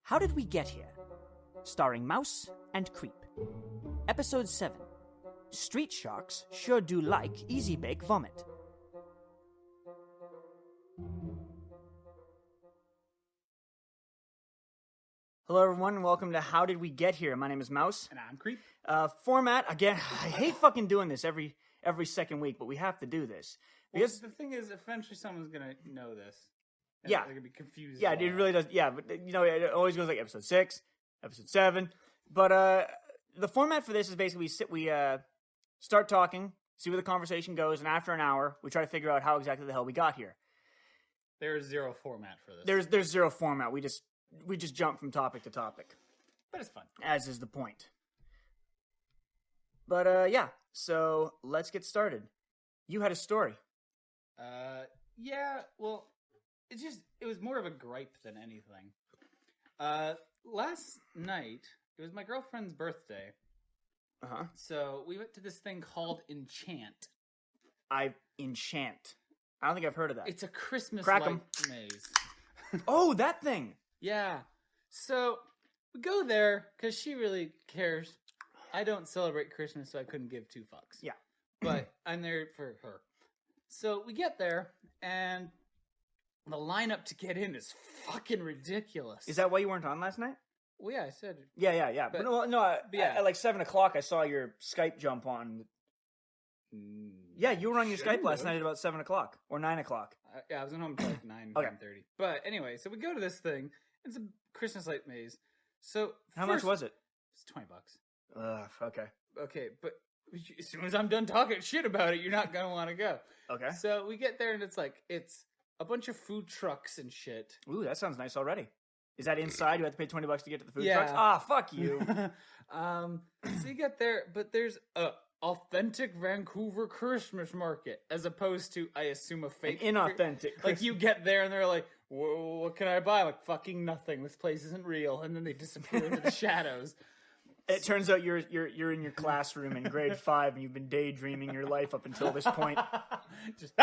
How Did We Get Here? Starring Mouse and Creep. Episode 7. Street Sharks Sure Do Like Easy Bake Vomit. Hello everyone and welcome to How Did We Get Here? My name is Mouse. And I'm Creep. Format, again, I hate fucking doing this every second week, but we have to do this. Because the thing is, eventually someone's going to know this. And Yeah. They're going to be confused. yeah, it really does. Yeah, but you know, it always goes like episode 6, episode 7. But the format for this is basically we start talking, see where the conversation goes, and after an hour, we try to figure out how exactly the hell we got here. There is zero format for this. There's zero format. We just jump from topic to topic, But it's fun. as is the point. But yeah, so let's get started. You had a story. Yeah, well, it was more of a gripe than anything. Last night, it was my girlfriend's birthday. Uh-huh. So we went to this thing called Enchant. Enchant. I don't think I've heard of that. It's a Christmas Crack light 'em. maze. Oh, that thing. Yeah. So we go there because she really cares. I don't celebrate Christmas, so I couldn't give two fucks. Yeah. But I'm there for her. So we get there, and the lineup to get in is fucking ridiculous. Is that why you weren't on last night? Well, yeah, I said. Yeah. But no. At like 7 o'clock, I saw your Skype jump on. Yeah, you were on your Skype last night at about 7 o'clock or 9 o'clock. Yeah, I was home until like 9, Okay. 9:30. But anyway, so we go to this thing. It's a Christmas light maze. So How much was it? It's $20. Ugh, okay. Okay, but as soon as I'm done talking shit about it, you're not gonna want to go. Okay. So we get there and it's a bunch of food trucks and shit. Ooh, that sounds nice already. Is that inside? You have to pay $20 to get to the food Yeah. trucks? Ah, fuck you. So you get there, but there's a authentic Vancouver Christmas market as opposed to, I assume, a fake, Inauthentic. Like you get there and they're like, "Whoa, what can I buy?" Like, fucking nothing. This place isn't real, and then they disappear into the shadows. It turns out you're in your classroom in grade 5 and you've been daydreaming your life up until this point. Just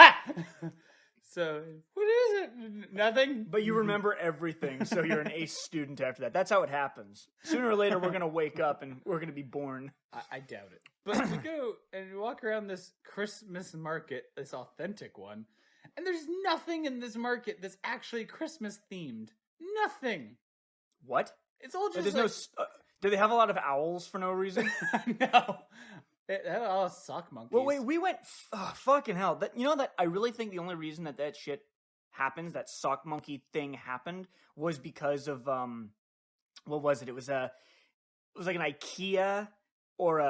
So what is it? Nothing. But you remember everything, so you're an ace student after that. That's how it happens. Sooner or later, we're gonna wake up and we're gonna be born. I doubt it. But we go and we walk around this Christmas market, this authentic one, and there's nothing in this market that's actually Christmas themed. Nothing. What? It's all just There's no. Do they have a lot of owls for no reason? no. They had a lot of sock monkeys. Well, wait, we went. Fucking hell! That I really think the only reason that shit happens, that sock monkey thing happened, was because of what was it? It was like an IKEA or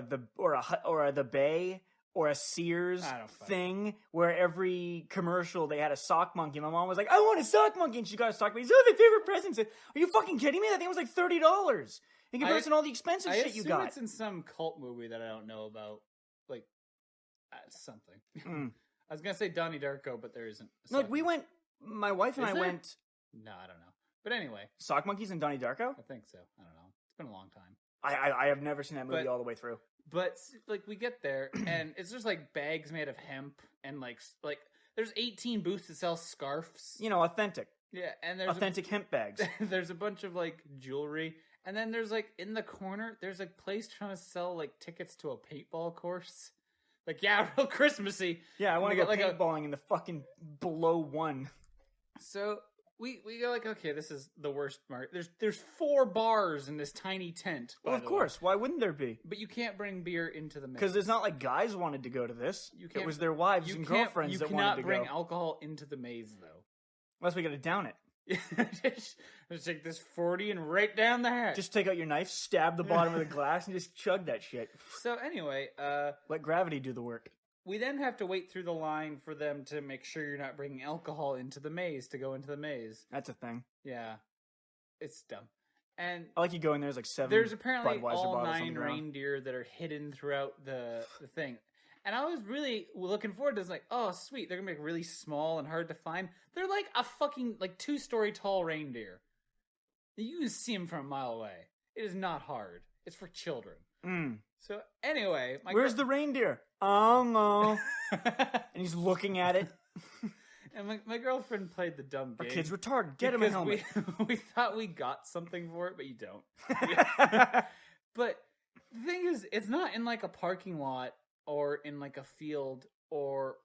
the Bay or a Sears I don't fucking thing where every commercial they had a sock monkey. My mom was like, "I want a sock monkey," and she got a sock monkey. It's one of my favorite presents. Are you fucking kidding me? That thing was like $30 in comparison to all the expensive I shit assume you got. it's in some cult movie that I don't know about, like something. Mm. I was gonna say Donnie Darko, but there isn't. a No, sock we monkey. went. My wife and Is I there? went. No, I don't know. But anyway, Sock Monkeys and Donnie Darko? I think so. I don't know. It's been a long time. I have never seen that movie But- all the way through. But like we get there and it's just like bags made of hemp and like there's 18 booths that sell scarves. You know, authentic. Yeah, and there's Authentic hemp bags. there's a bunch of like jewelry, and then there's like in the corner there's a place trying to sell like tickets to a paintball course. Like, yeah, real Christmassy. Yeah, I want to We go got, like, a- paintballing in the fucking below one. So we go like, okay, this is the worst market. There's 4 bars in this tiny tent. Well, by of the course. Why wouldn't there be? way. But you can't bring beer into the mix. Because it's not like guys wanted to go to this. You It can't- was their wives you and can't- girlfriends that You wanted cannot to bring go. alcohol into the maze, though. Unless we got to down it. Just take this 40 and right down the hatch. Just take out your knife, stab the bottom of the glass, and just chug that shit. So anyway, Let gravity do the work. we then have to wait through the line for them to make sure you're not bringing alcohol into the maze to go into the maze. That's a thing. Yeah, it's dumb. And I like you go in there's like 7 there's apparently Budweiser all bottles on 9 the ground. reindeer that are hidden throughout the thing. And I was really looking forward to this, like, oh, sweet, they're gonna be like really small and hard to find. They're like a fucking like 2-story tall reindeer. You can see them from a mile away. It is not hard. It's for children. Mm. So anyway, Where's the reindeer? Oh no. the? And he's looking at it. And my girlfriend played the dumb Our game. kid's retarded. Get him a helmet. We thought we got something for it, but you don't. But the thing is, it's not in like a parking lot or in like a field or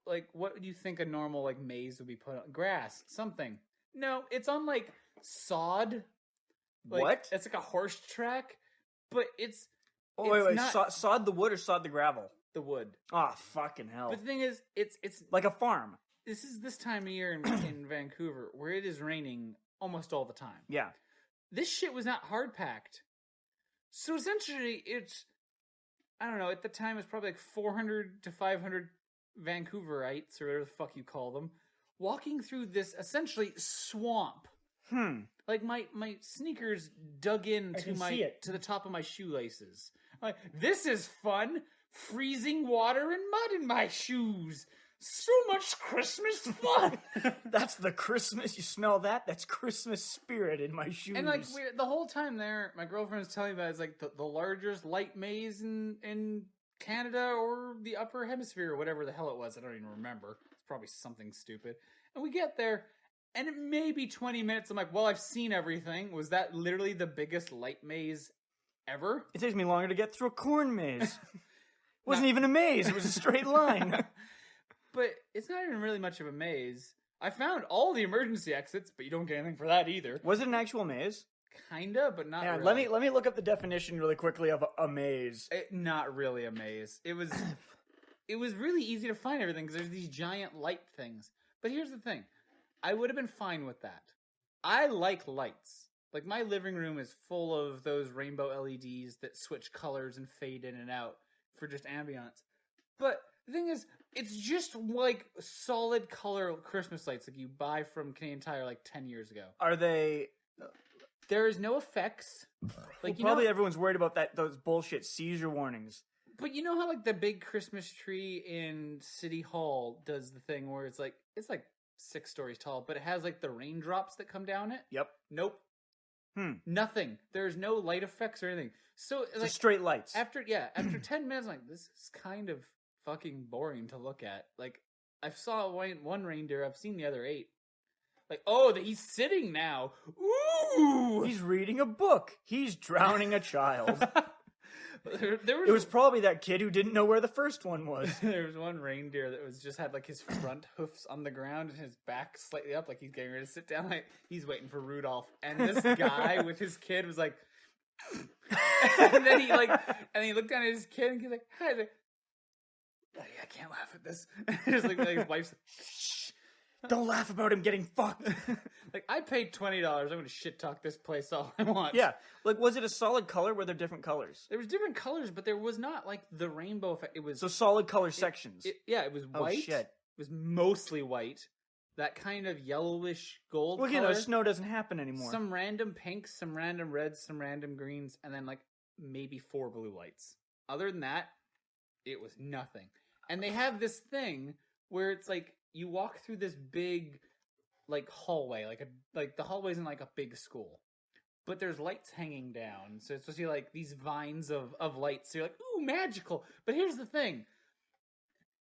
like what do you think a normal like maze would be put on? Grass, something. No, it's on like sod. Like, What? It's like a horse track, but it's Oh, wait. not Sod the wood or sod the gravel? the wood. Oh, fucking hell. But the thing is, it's Like a farm. this is this time of year in Vancouver where it is raining almost all the time. Yeah. This shit was not hard packed. So essentially, it's, I don't know, at the time it's probably like 400 to 500 Vancouverites, or whatever the fuck you call them, walking through this essentially swamp. Like my sneakers dug in to the top of my shoelaces. Like, this is fun. Freezing water and mud in my shoes. So much Christmas fun. That's the Christmas. You smell that? That's Christmas spirit in my shoes. And like the whole time there, my girlfriend was telling me about it's like the largest light maze in Canada or the upper hemisphere or whatever the hell it was. I don't even remember. It's probably something stupid. And we get there, and it may be 20 minutes. I'm like, well, I've seen everything. Was that literally the biggest light maze ever? It takes me longer to get through a corn maze. Wasn't even a maze. It was a straight line. But it's not even really much of a maze. I found all the emergency exits, but you don't get anything for that either. Was it an actual maze? Kinda, but not Yeah, really. let me look up the definition really quickly of a maze. Not really a maze. It was really easy to find everything because there's these giant light things. But here's the thing. I would have been fine with that. I like lights. Like, my living room is full of those rainbow LEDs that switch colors and fade in and out for just ambiance. But the thing is, it's just like solid color Christmas lights like you buy from Canadian Tire like 10 years ago. Are they... There is no effects. Like, well, probably everyone's worried about those bullshit seizure warnings. But you know how like the big Christmas tree in City Hall does the thing where it's like 6 stories tall, but it has like the raindrops that come down it? Yep. Nope. Nothing. There's no light effects or anything. So It's like straight lights. after 10 minutes, I'm like, this is kind of fucking boring to look at. Like, I saw one reindeer, I've seen the other 8. Like, oh, he's sitting now. Ooh! He's reading a book. He's drowning a child. It was probably that kid who didn't know where the first one was. There was one reindeer that just had like his front hoofs on the ground and his back slightly up, like he's getting ready to sit down, like he's waiting for Rudolph. And this guy with his kid was like, and then he looked down at his kid and he's like, "Hi there." I can't laugh at this. Just like his wife's like, shh. Don't laugh about him getting fucked. Like, I paid $20. I'm going to shit talk this place all I want. Yeah. Like, was it a solid color? Were there different colors? There was different colors, but there was not like the rainbow effect. It was So solid color sections. it was white. Oh, shit. It was mostly white. That kind of yellowish gold Well, you color. know, snow doesn't happen anymore. Some random pinks, some random reds, some random greens, and then like maybe 4 blue lights. Other than that, it was nothing. And they have this thing where it's like you walk through this big like hallway, like the hallway's in like a big school. But there's lights hanging down. So it's supposed to be like these vines of lights. So you're like, ooh, magical. But here's the thing.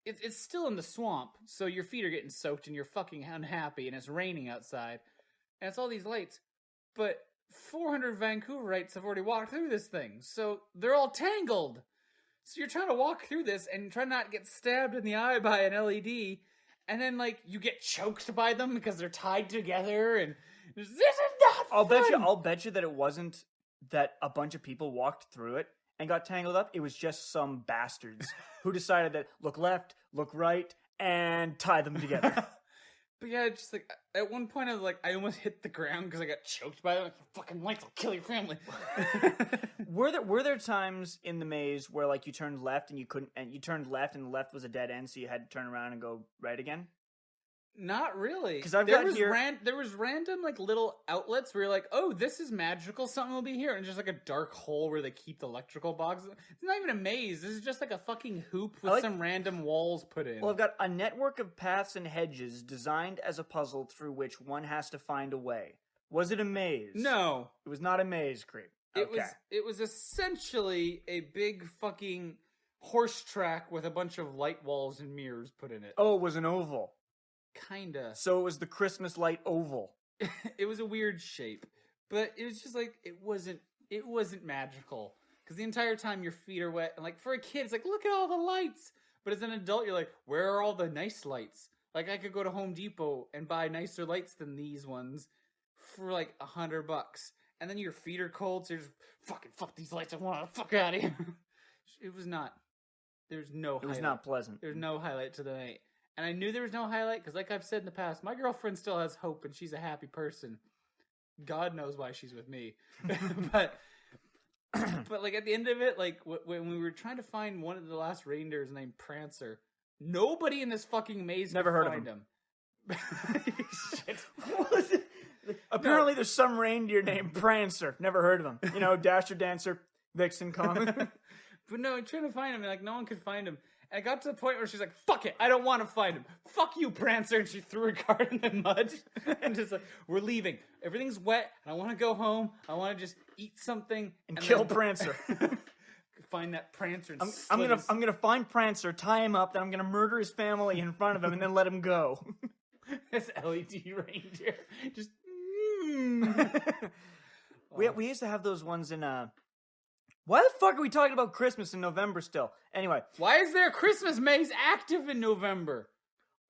It's still in the swamp, so your feet are getting soaked and you're fucking unhappy and it's raining outside. And it's all these lights. But 400 Vancouverites have already walked through this thing. So they're all tangled. So you're trying to walk through this and try not to get stabbed in the eye by an LED. And then, like, you get choked by them because they're tied together. And this is not fun. I'll bet you that it wasn't that a bunch of people walked through it and got tangled up. It was just some bastards who decided that look left, look right, and tie them together. But yeah, just like at one point I was like, I almost hit the ground because I got choked by them. Like, fucking lights will kill your family. Were there times in the maze where like you turned left and you couldn't, and you turned left and the left was a dead end, so you had to turn around and go right again? Not really. 'Cause there was random like little outlets where you're like, oh, this is magical, something will be here, and just like a dark hole where they keep the electrical boxes. It's not even a maze. This is just like a fucking hoop with some random walls put in. Well, I've got a network of paths and hedges designed as a puzzle through which one has to find a way. Was it a maze? No, It was not a maze, Creep. it was essentially a big fucking horse track with a bunch of light walls and mirrors put in it. Oh, it was an oval. kinda. So it was the Christmas light oval. It was a weird shape, but it was just like it wasn't magical because the entire time your feet are wet. And like for a kid, it's like look at all the lights. But as an adult, you're like, where are all the nice lights? Like I could go to Home Depot and buy nicer lights than these ones for like $100, and then your feet are cold, so you're just fuck these lights. I want to fuck out of here. It was not. There's no. It was highlight. not pleasant. There's no highlight to the night. And I knew there was no highlight because, like I've said in the past, my girlfriend still has hope and she's a happy person. God knows why she's with me. but like at the end of it, like when we were trying to find one of the last reindeers named Prancer, nobody in this fucking maze Never could heard find of him. Shit. What was it? Apparently, there's some reindeer named Prancer. Never heard of him. You know, Dasher, Dancer, Vixen, Comet. But no, I'm trying to find him, and like no one could find him. And I got to the point where she's like, "Fuck it, I don't want to find him. Fuck you, Prancer!" And she threw her card in the mud, and just like, "We're leaving. Everything's wet, and I want to go home. I want to just eat something and kill then Prancer." Find that Prancer. And I'm gonna find Prancer, tie him up, then I'm gonna murder his family in front of him, and then let him go. This LED reindeer, just. We used to have those ones in Why the fuck are we talking about Christmas in November still? Anyway, why is there a Christmas maze active in November?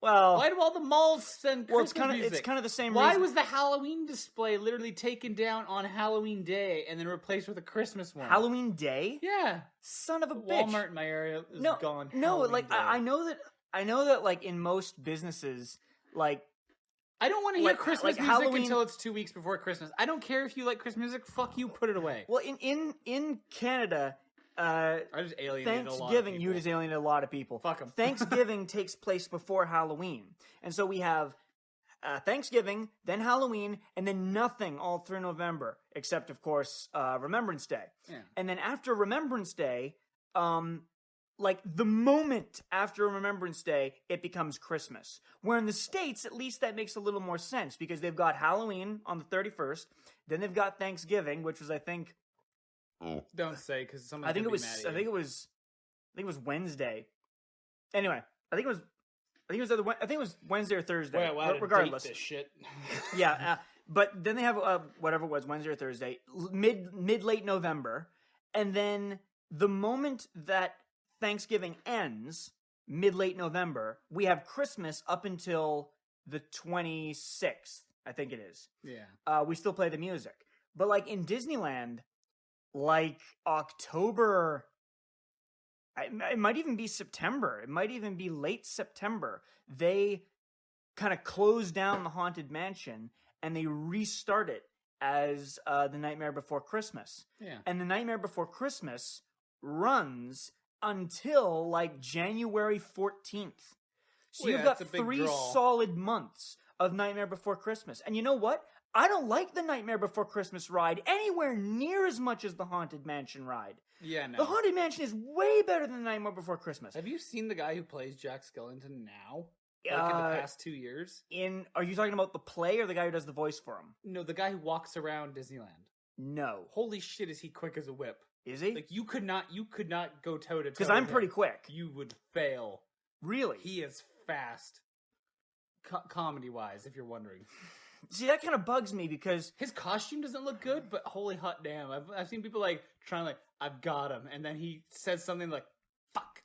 well, Why do all the malls send Christmas music? It's kind of the same Why reason. was the Halloween display literally taken down on Halloween Day and then replaced with a Christmas one? Halloween Day? Yeah. Son of a bitch. Walmart in my area is gone. No, Halloween like Day. I know that like in most businesses, like I don't want to hear like Christmas music Halloween- until it's 2 weeks before Christmas. I don't care if you like Christmas music. Fuck you, put it away. well in Canada, I just alienated a lot of Thanksgiving, people. you just alienated a lot of people. Fuck 'em. Thanksgiving takes place before Halloween. And so we have Thanksgiving, then Halloween, and then nothing all through November, except, of course, Remembrance Day. Yeah. And then after Remembrance Day, like the moment after Remembrance Day, it becomes Christmas. Where in the States, at least that makes a little more sense because they've got Halloween on the 31st, then they've got Thanksgiving, which was, I think, Don't say because someone. I think it was Wednesday. Anyway, I think it was Wednesday or Thursday. Regardless, this shit. yeah. But then they have whatever it was, Wednesday or Thursday, mid late November, and then the moment that Thanksgiving ends, mid late November, we have Christmas up until the 26th. I think it is. Yeah. We still play the music, but like in Disneyland, like October. It might even be September. It might even be late September. They kind of close down the Haunted Mansion and they restart it as The Nightmare Before Christmas. Yeah. And The Nightmare Before Christmas runs until like January 14th. So Well, you've yeah, got it's a big 3 draw. solid months of Nightmare Before Christmas. And you know what? I don't like the Nightmare Before Christmas ride anywhere near as much as the Haunted Mansion ride. Yeah, no. The Haunted Mansion is way better than the Nightmare Before Christmas. Have you seen the guy who plays Jack Skellington now? Like in the past 2 years? Are you talking about the play or the guy who does the voice for him? No, the guy who walks around Disneyland. No. Holy shit, is he quick as a whip? Is he? Like you could not go toe to toe. Because I'm pretty quick. You would fail. Really? He is fast. Comedy wise, if you're wondering. See, that kind of bugs me because His costume doesn't look good, but holy hot damn. I've seen people like trying like, I've got him, and then he says something like, fuck.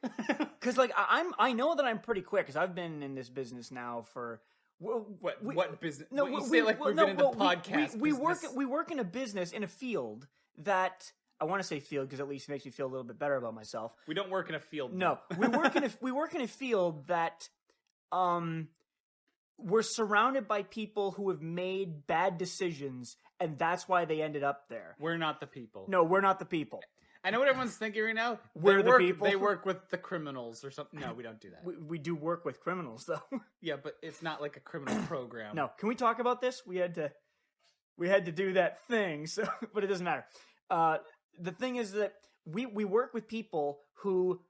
because like I know that I'm pretty quick because I've been in this business now for What business? No, you say like we've been in the podcast. We business. work in a business in a field that I want to say field because at least it makes me feel a little bit better about myself. We don't work in a field. No, we work in a field that we're surrounded by people who have made bad decisions, and that's why they ended up there. We're not the people. No, we're not the people. I know what everyone's thinking right now. We're the people. They work with the criminals or something. No, we don't do that. We do work with criminals, though. Yeah, but it's not like a criminal program. No, can we talk about this? We had to do that thing, so but it doesn't matter. The thing is that we work with people who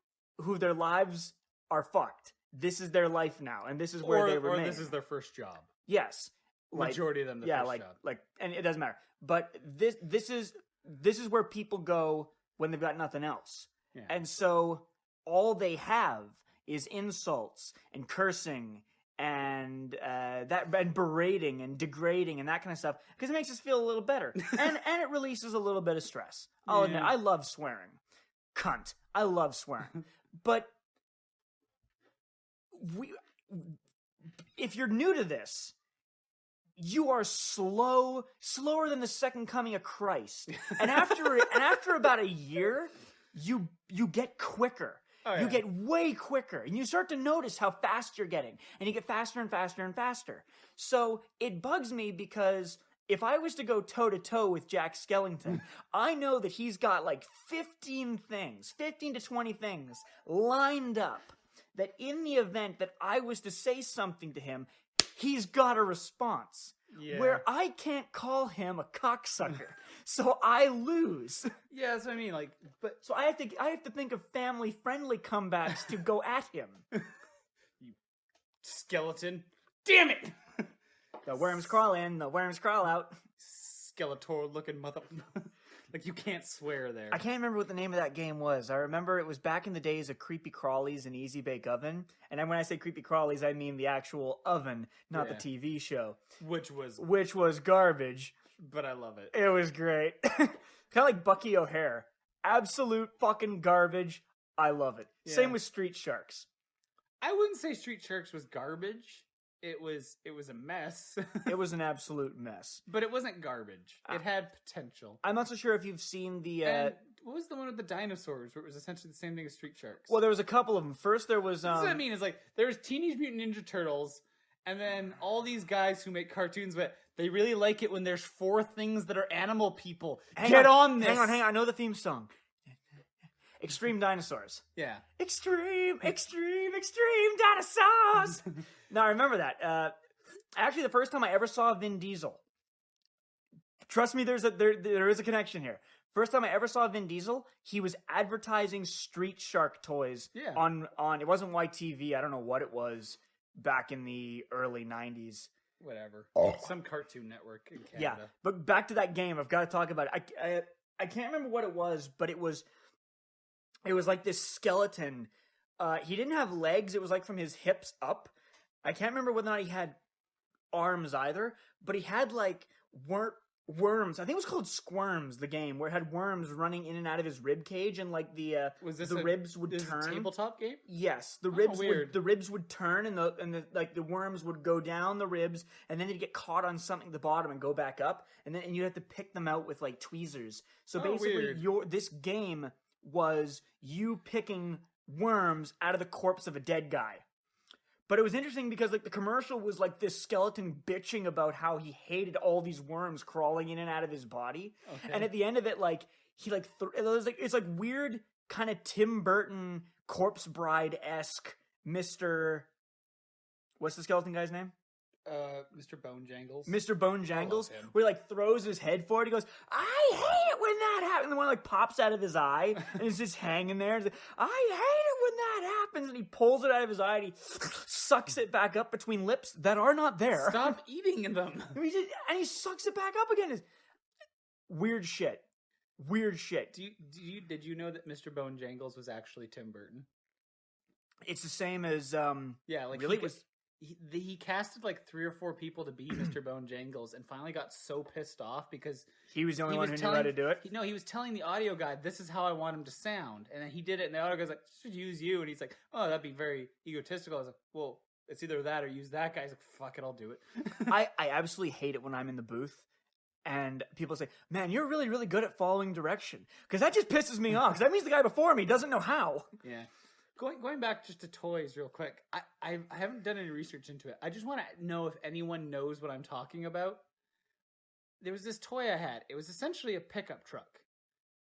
their lives are fucked. This is their life now, and this is where they remain. Or this is their first job. Yes, Majority of them. The first job. And it doesn't matter. But this is where people go when they've got nothing else, Yeah. and so all they have is insults and cursing and and berating and degrading and that kind of stuff because it makes us feel a little better and it releases a little bit of stress. I'll admit, I love swearing. Cunt. I love swearing. But if you're new to this, you are slower than the second coming of Christ. And after about a year, you get quicker. Oh, yeah. You get way quicker, and you start to notice how fast you're getting, and you get faster and faster and faster. So it bugs me because if I was to go toe-to-toe with Jack Skellington, I know that he's got like 15 to 20 things lined up that in the event that I was to say something to him, he's got a response. Yeah. Where I can't call him a cocksucker, so I lose. Yeah, that's what I mean. Like, but So I have to think of family-friendly comebacks to go at him. you skeleton, damn it! The worms crawl in, the worms crawl out. Skeletor-looking mother. Like, you can't swear there. I can't remember what the name of that game was. I remember it was back in the days of Creepy Crawlies and Easy Bake Oven. And then when I say Creepy Crawlies, I mean the actual oven, not the TV show. Which was garbage. But I love it. It was great. Kind of like Bucky O'Hare. Absolute fucking garbage. I love it. Yeah. Same with Street Sharks. I wouldn't say Street Sharks was garbage. It was a mess. It was an absolute mess. But it wasn't garbage. It had potential. I'm not so sure if you've seen the... And what was the one with the dinosaurs where it was essentially the same thing as Street Sharks? Well, there was a couple of them. First, there was... That's what I mean. Is like, there was Teenage Mutant Ninja Turtles, and then all these guys who make cartoons, but they really like it when there's 4 things that are animal people. Get on this! Hang on. I know the theme song. Extreme Dinosaurs. Yeah. Extreme Dinosaurs! No, I remember that. Actually, the first time I ever saw Vin Diesel, trust me, there is a connection here. First time I ever saw Vin Diesel, he was advertising Street Shark toys on it wasn't YTV, I don't know what it was back in the early 90s. Whatever. Some Cartoon Network in Canada. Yeah, but back to that game, I've got to talk about it. I can't remember what it was, but it was like this skeleton. He didn't have legs, it was like from his hips up. I can't remember whether or not he had arms either, but he had like worms. I think it was called Squirms, the game, where it had worms running in and out of his rib cage, and like the ribs would turn. A tabletop game? Yes, the ribs would turn, and the worms would go down the ribs, and then they'd get caught on something at the bottom and go back up, and you have to pick them out with like tweezers. So basically, this game was you picking worms out of the corpse of a dead guy. But it was interesting because like the commercial was like this skeleton bitching about how he hated all these worms crawling in and out of his body. Okay. And at the end of it, like he like it's like weird kind of Tim Burton Corpse Bride-esque Mr. What's the skeleton guy's name? Mr. Bone Jangles. Mr. Bone Jangles, where he like throws his head forward. He goes, "I hate it when that happens." And the one like pops out of his eye and it's just hanging there. Like, "I hate it when that happens." And he pulls it out of his eye and he sucks it back up between lips that are not there. Stop eating them. And he sucks it back up again. It's weird shit. Did you know that Mr. Bone Jangles was actually Tim Burton? It's the same as yeah, like really? He casted like 3 or 4 people to be Mr. Bone Jangles, and finally got so pissed off because he was the only one who knew how to do it. He was telling the audio guy, "This is how I want him to sound," and then he did it, and the audio guy's like, "Should use you," and he's like, "Oh, that'd be very egotistical." I was like, "Well, it's either that or use that guy." He's like, "Fuck it, I'll do it." I absolutely hate it when I'm in the booth and people say, "Man, you're really, really good at following direction," because that just pisses me off. Because that means the guy before me doesn't know how. Yeah. Going back just to toys real quick, I haven't done any research into it. I just want to know if anyone knows what I'm talking about. There was this toy I had. It was essentially a pickup truck.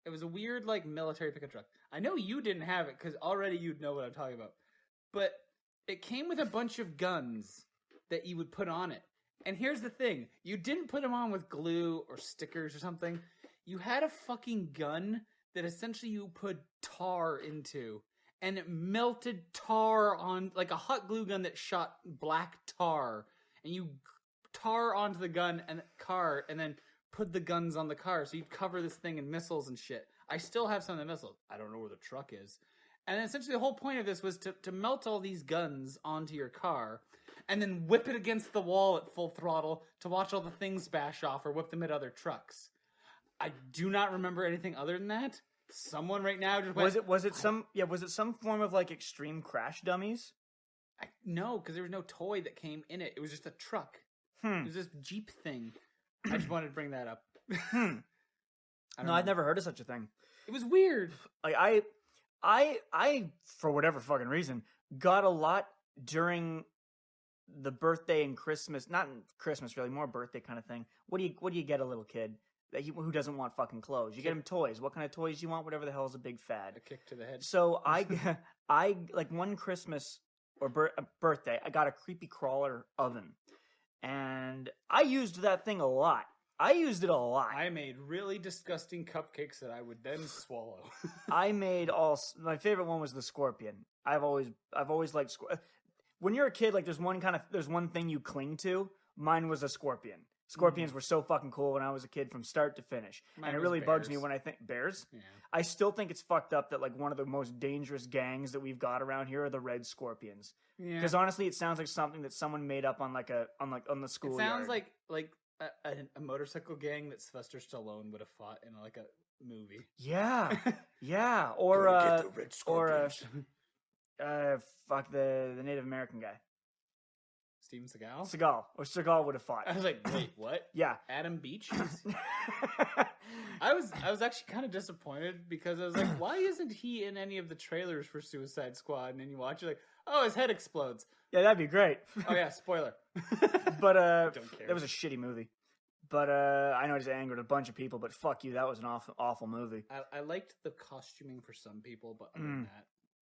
It was a weird, like, military pickup truck. I know you didn't have it because already you'd know what I'm talking about. But it came with a bunch of guns that you would put on it. And here's the thing. You didn't put them on with glue or stickers or something. You had a fucking gun that essentially you put tar into. And it melted tar on, like a hot glue gun that shot black tar. And you tar onto the gun and car, and then put the guns on the car. So you'd cover this thing in missiles and shit. I still have some of the missiles. I don't know where the truck is. And essentially the whole point of this was to melt all these guns onto your car. and then whip it against the wall at full throttle to watch all the things bash off or whip them at other trucks. I do not remember anything other than that. Someone right now just went, Was it some form of like extreme crash dummies? no, because there was no toy that came in it. It was just a truck. Hmm. It was this Jeep thing. I just wanted to bring that up. Hmm. I don't No, I'd know. never heard of such a thing. It was weird. Like I for whatever fucking reason got a lot during the birthday and Christmas, not Christmas really, more birthday kind of thing. What do you get a little kid who doesn't want fucking clothes? You get him toys. What kind of toys do you want? Whatever the hell is a big fad. A kick to the head. So I like one Christmas or birthday, I got a creepy crawler oven, and I used that thing a lot. I used it a lot. I made really disgusting cupcakes that I would then swallow. I made my favorite one was the scorpion. I've always liked when you're a kid, like there's one thing you cling to. Mine was a scorpion. Scorpions were so fucking cool when I was a kid from start to finish. Mine and it was really bugs me bears. when I think bears. Yeah. I still think it's fucked up that like one of the most dangerous gangs that we've got around here are the Red Scorpions. Yeah. Because honestly, it sounds like something that someone made up on the school. It sounds like a motorcycle gang that Sylvester Stallone would have fought in like a movie. yeah, yeah, or fuck the Native American guy. Steven Seagal? Seagal would have fought. I was like, wait, what? Yeah. Adam Beach? I was actually kind of disappointed because I was like, why isn't he in any of the trailers for Suicide Squad? And then you watch it like, oh, his head explodes. Yeah, that'd be great. Oh yeah, spoiler. But Don't care. that was a shitty movie. But I know it just angered a bunch of people, but fuck you, that was an awful movie. I liked the costuming for some people, but other than that,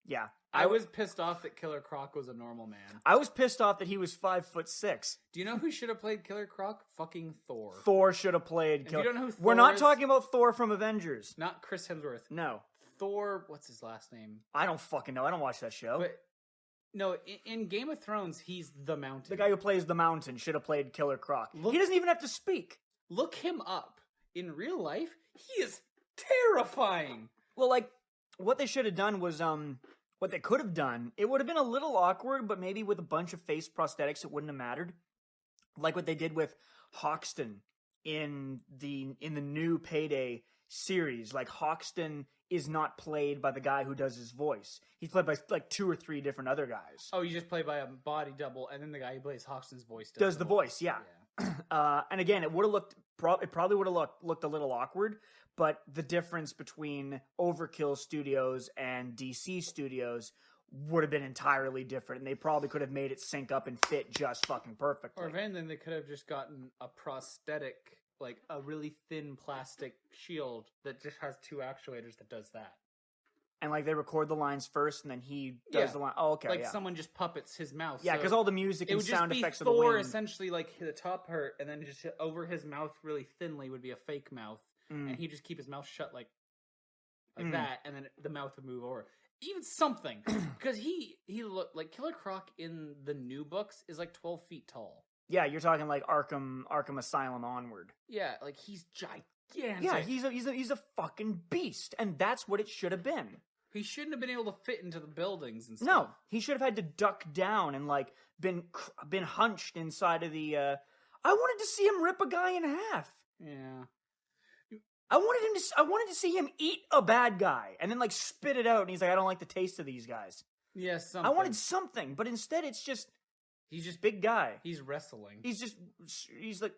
Yeah. I was pissed off that Killer Croc was a normal man. I was pissed off that he was 5'6". Do you know who should have played Killer Croc? Fucking Thor. Thor should have played If Killer. you don't know who We're Thor not is- talking about Thor from Avengers. Not Chris Hemsworth. No. Thor, what's his last name? I don't fucking know. I don't watch that show. But no, in Game of Thrones, he's the Mountain. The guy who plays the Mountain should have played Killer Croc. Look- He doesn't even have to speak. Look him up. In real life, he is terrifying. Well, like, what they should have done was, what they could have done, it would have been a little awkward, but maybe with a bunch of face prosthetics, it wouldn't have mattered. Like what they did with Hoxton in the new Payday series. Like, Hoxton is not played by the guy who does his voice. He's played by, like, 2 or 3 different other guys. Oh, you just play by a body double, and then the guy who plays Hoxton's voice Does the voice, yeah. And again, it would have looked. It probably would have looked a little awkward. But the difference between Overkill Studios and DC Studios would have been entirely different, and they probably could have made it sync up and fit just fucking perfectly. Or if anything, they could have just gotten a prosthetic, like a really thin plastic shield that just has 2 actuators that does that. And like they record the lines first, and then he does Yeah. the line. Oh, okay, Like yeah, someone just puppets his mouth. yeah, so because all the music it and would just sound be effects Thor, of the wind. essentially, like the top part, and then just over his mouth really thinly would be a fake mouth, Mm. and he'd just keep his mouth shut like Mm. that, and then the mouth would move over. Even something, because he looked like Killer Croc in the new books is like 12 feet tall. Yeah, you're talking like Arkham Asylum onward. Yeah, like he's gigantic. Yeah, he's a fucking beast, and that's what it should have been. He shouldn't have been able to fit into the buildings and stuff. No, he should have had to duck down and like been hunched inside of the. I wanted to see him rip a guy in half. Yeah. I wanted to see him eat a bad guy and then like spit it out. And he's like, I don't like the taste of these guys. Yeah, something. I wanted something, but instead it's just He's just big guy. He's wrestling. He's like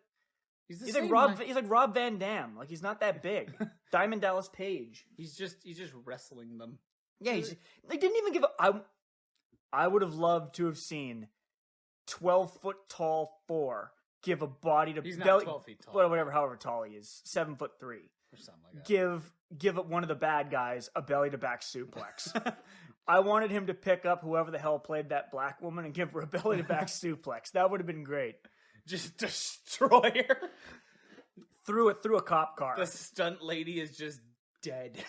He's the he's same like Rob Van Dam. Like he's not that big. Diamond Dallas Page. He's just wrestling them. Yeah, they didn't even give a. I would have loved to have seen 12-foot tall Thor give a body to He's not belly, 12 feet tall. whatever, however tall he is, 7'3". Or something like that. Give one of the bad guys a belly to back suplex. I wanted him to pick up whoever the hell played that black woman and give her a belly to back suplex. That would have been great. Just destroy her. Through a cop car. The stunt lady is just dead.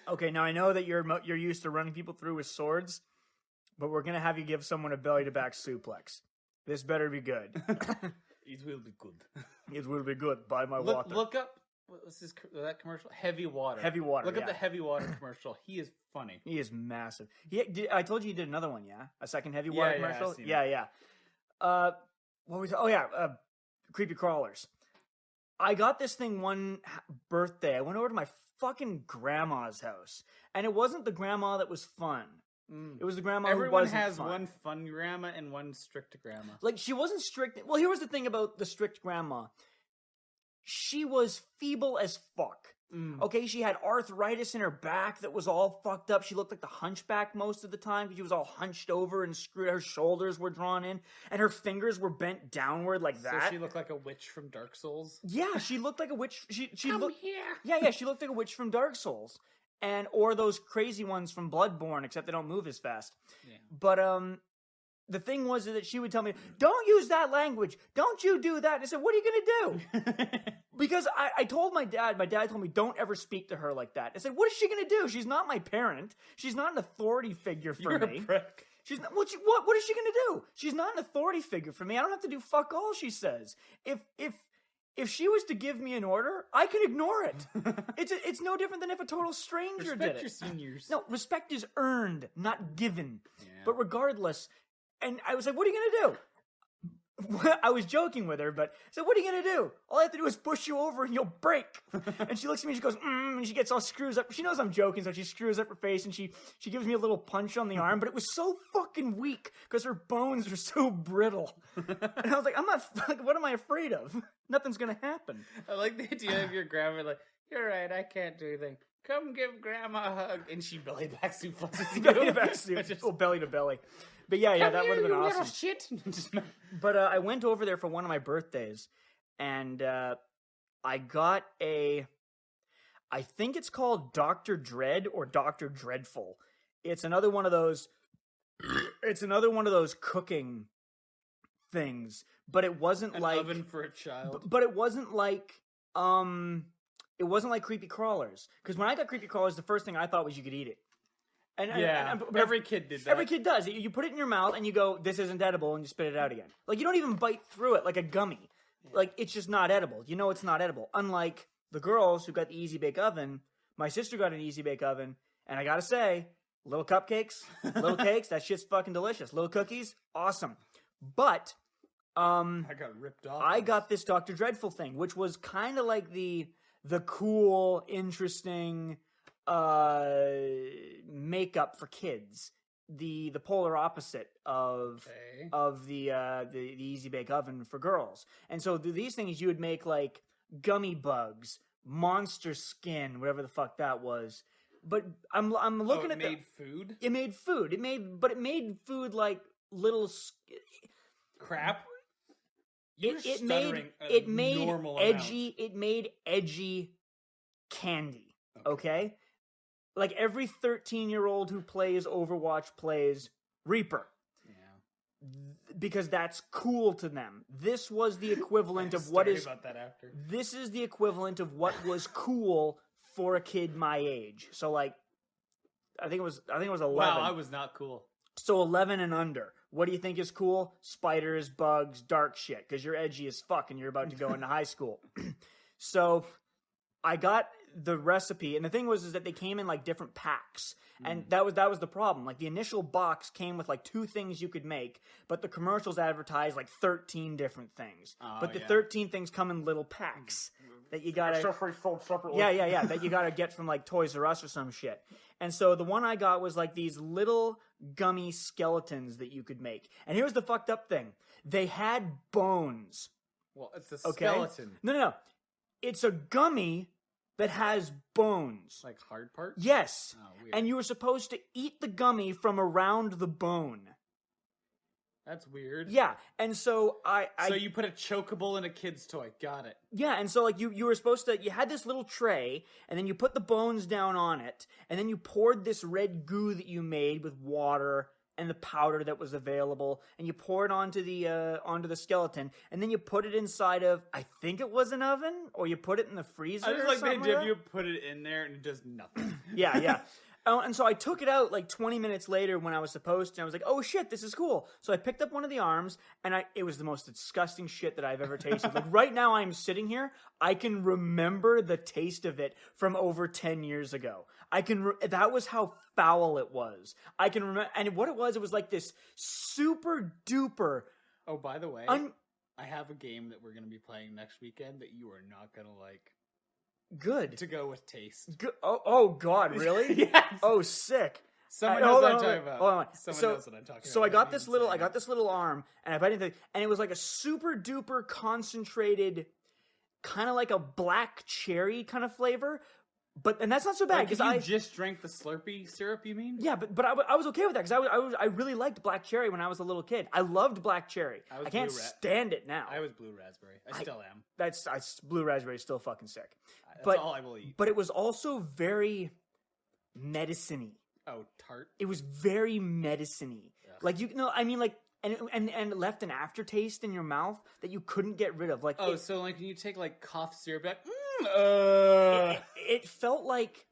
Okay, now I know that you're used to running people through with swords, but we're gonna have you give someone a belly to back suplex. This better be good. It will be good. It will be good. Buy my water. Look up what was that commercial? Heavy Water. Heavy Water. Look yeah. up the Heavy Water commercial. He is funny. He is massive. I told you he did another one, yeah? A second Heavy Water commercial? I've seen Yeah. What was? Oh yeah, Creepy Crawlers. I got this thing one birthday. I went over to my fucking grandma's house, and it wasn't the grandma that was fun. It was the grandma who Everyone wasn't has fun. one fun grandma and one strict grandma. Like, she wasn't strict. Well, here was the thing about the strict grandma. She was feeble as fuck. Okay, she had arthritis in her back that was all fucked up. She looked like the Hunchback most of the time because she was all hunched over and screwed. Her shoulders were drawn in, and her fingers were bent downward like that. So she looked like a witch from Dark Souls. Yeah, she looked like a witch. She Come looked. here. Yeah, she looked like a witch from Dark Souls, or those crazy ones from Bloodborne, except they don't move as fast. Yeah. But the thing was that she would tell me, "Don't use that language. Don't you do that." And I said, "What are you gonna do?" Because I told my dad. My dad told me, "Don't ever speak to her like that." I said, "What is she gonna do? She's not my parent. She's not an authority figure for You're me. a prick. She's not, what is she gonna do? She's not an authority figure for me. I don't have to do fuck all she says. If she was to give me an order, I can ignore it. It's no different than if a total stranger did Respect it. your seniors. No, respect is earned, not given. Yeah. But regardless, and I was like, "What are you gonna do?" I was joking with her, but I said, "What are you gonna do? All I have to do is push you over and you'll break." And she looks at me and she goes, and she gets all screws up. She knows I'm joking, so she screws up her face and she gives me a little punch on the arm, but it was so fucking weak because her bones are so brittle. And I was like, what am I afraid of? Nothing's gonna happen. I like the idea of your grandma like, "You're right, I can't do anything. Come give grandma a hug." And she belly back suplexes you. Belly to back, belly to belly. But yeah, that would have been awesome. Little shit. But I went over there for one of my birthdays, and I got I think it's called Dr. Dread or Dr. Dreadful. It's another one of those. It's another one of those cooking things, but it wasn't An like oven for a child. But it wasn't like it wasn't like Creepy Crawlers. Because when I got Creepy Crawlers, the first thing I thought was you could eat it. But every kid did that. Every kid does. You put it in your mouth and you go, "This isn't edible," and you spit it out again. Like, you don't even bite through it like a gummy. Like, it's just not edible. You know it's not edible. Unlike the girls who got the Easy Bake Oven. My sister got an Easy Bake Oven, and I gotta say, little cupcakes, little cakes, that shit's fucking delicious. Little cookies, awesome. But I got ripped off. I got this Dr. Dreadful thing, which was kind of like the cool, interesting makeup for kids, the polar opposite of the Easy Bake Oven for girls. And so these things you would make like gummy bugs, monster skin, whatever the fuck that was. But I'm looking at made food. It made food. It made food like little crap. It made edgy candy. Okay? Like every 13-year-old who plays Overwatch plays Reaper. Yeah. Because that's cool to them. This was the equivalent of what is about that after. This is the equivalent of what was cool for a kid my age. So like I think it was 11. Wow, I was not cool. So 11 and under. What do you think is cool? Spiders, bugs, dark shit. Because you're edgy as fuck and you're about to go into high school. So I got the recipe, and the thing was that they came in like different packs, and that was the problem. Like the initial box came with like 2 things you could make, but the commercials advertised like 13 different things. But the 13 things come in little packs that you gotta sold separately. Yeah, that you gotta get from like Toys R Us or some shit. And so the one I got was like these little gummy skeletons that you could make. And here's the fucked up thing: they had bones. Well, it's a skeleton. No. It's a gummy that has bones. Like hard parts? Yes. Oh, weird. And you were supposed to eat the gummy from around the bone. That's weird. Yeah. And so So you put a chokeable in a kid's toy. Got it. Yeah, and so like you were supposed to, you had this little tray, and then you put the bones down on it, and then you poured this red goo that you made with water and the powder that was available, and you pour it onto the skeleton, and then you put it inside of, I think it was an oven, or you put it in the freezer. I just or like the something idea like of you put it in there and it does nothing. Yeah. And so I took it out like 20 minutes later when I was supposed to. I was like, oh shit, this is cool. So I picked up one of the arms, and it was the most disgusting shit that I've ever tasted. Like right now I'm sitting here, I can remember the taste of it from over 10 years ago. That was how foul it was. I can remember, and what it was like this super duper. Oh, by the way, I have a game that we're going to be playing next weekend that you are not going to like. Good. To go with taste. Good. Oh God, really? Yes. Oh, sick. Someone knows what I'm talking about. Hold on. Someone knows what I'm talking about. So I got this little arm, and I bit into it, and it was like a super duper concentrated, kind of like a black cherry kind of flavor. And that's not so bad because I just drank the Slurpee syrup. You mean? Yeah, but I was okay with that because I really liked black cherry when I was a little kid. I loved black cherry. I can't stand it now. I was blue raspberry. I still am. Blue raspberry is still fucking sick. That's all I will eat. But it was also very medicine-y. Oh, tart. It was very medicine-y. Ugh. Like I mean, like. And it left an aftertaste in your mouth that you couldn't get rid of. Like so like when you take like cough syrup, like, it felt like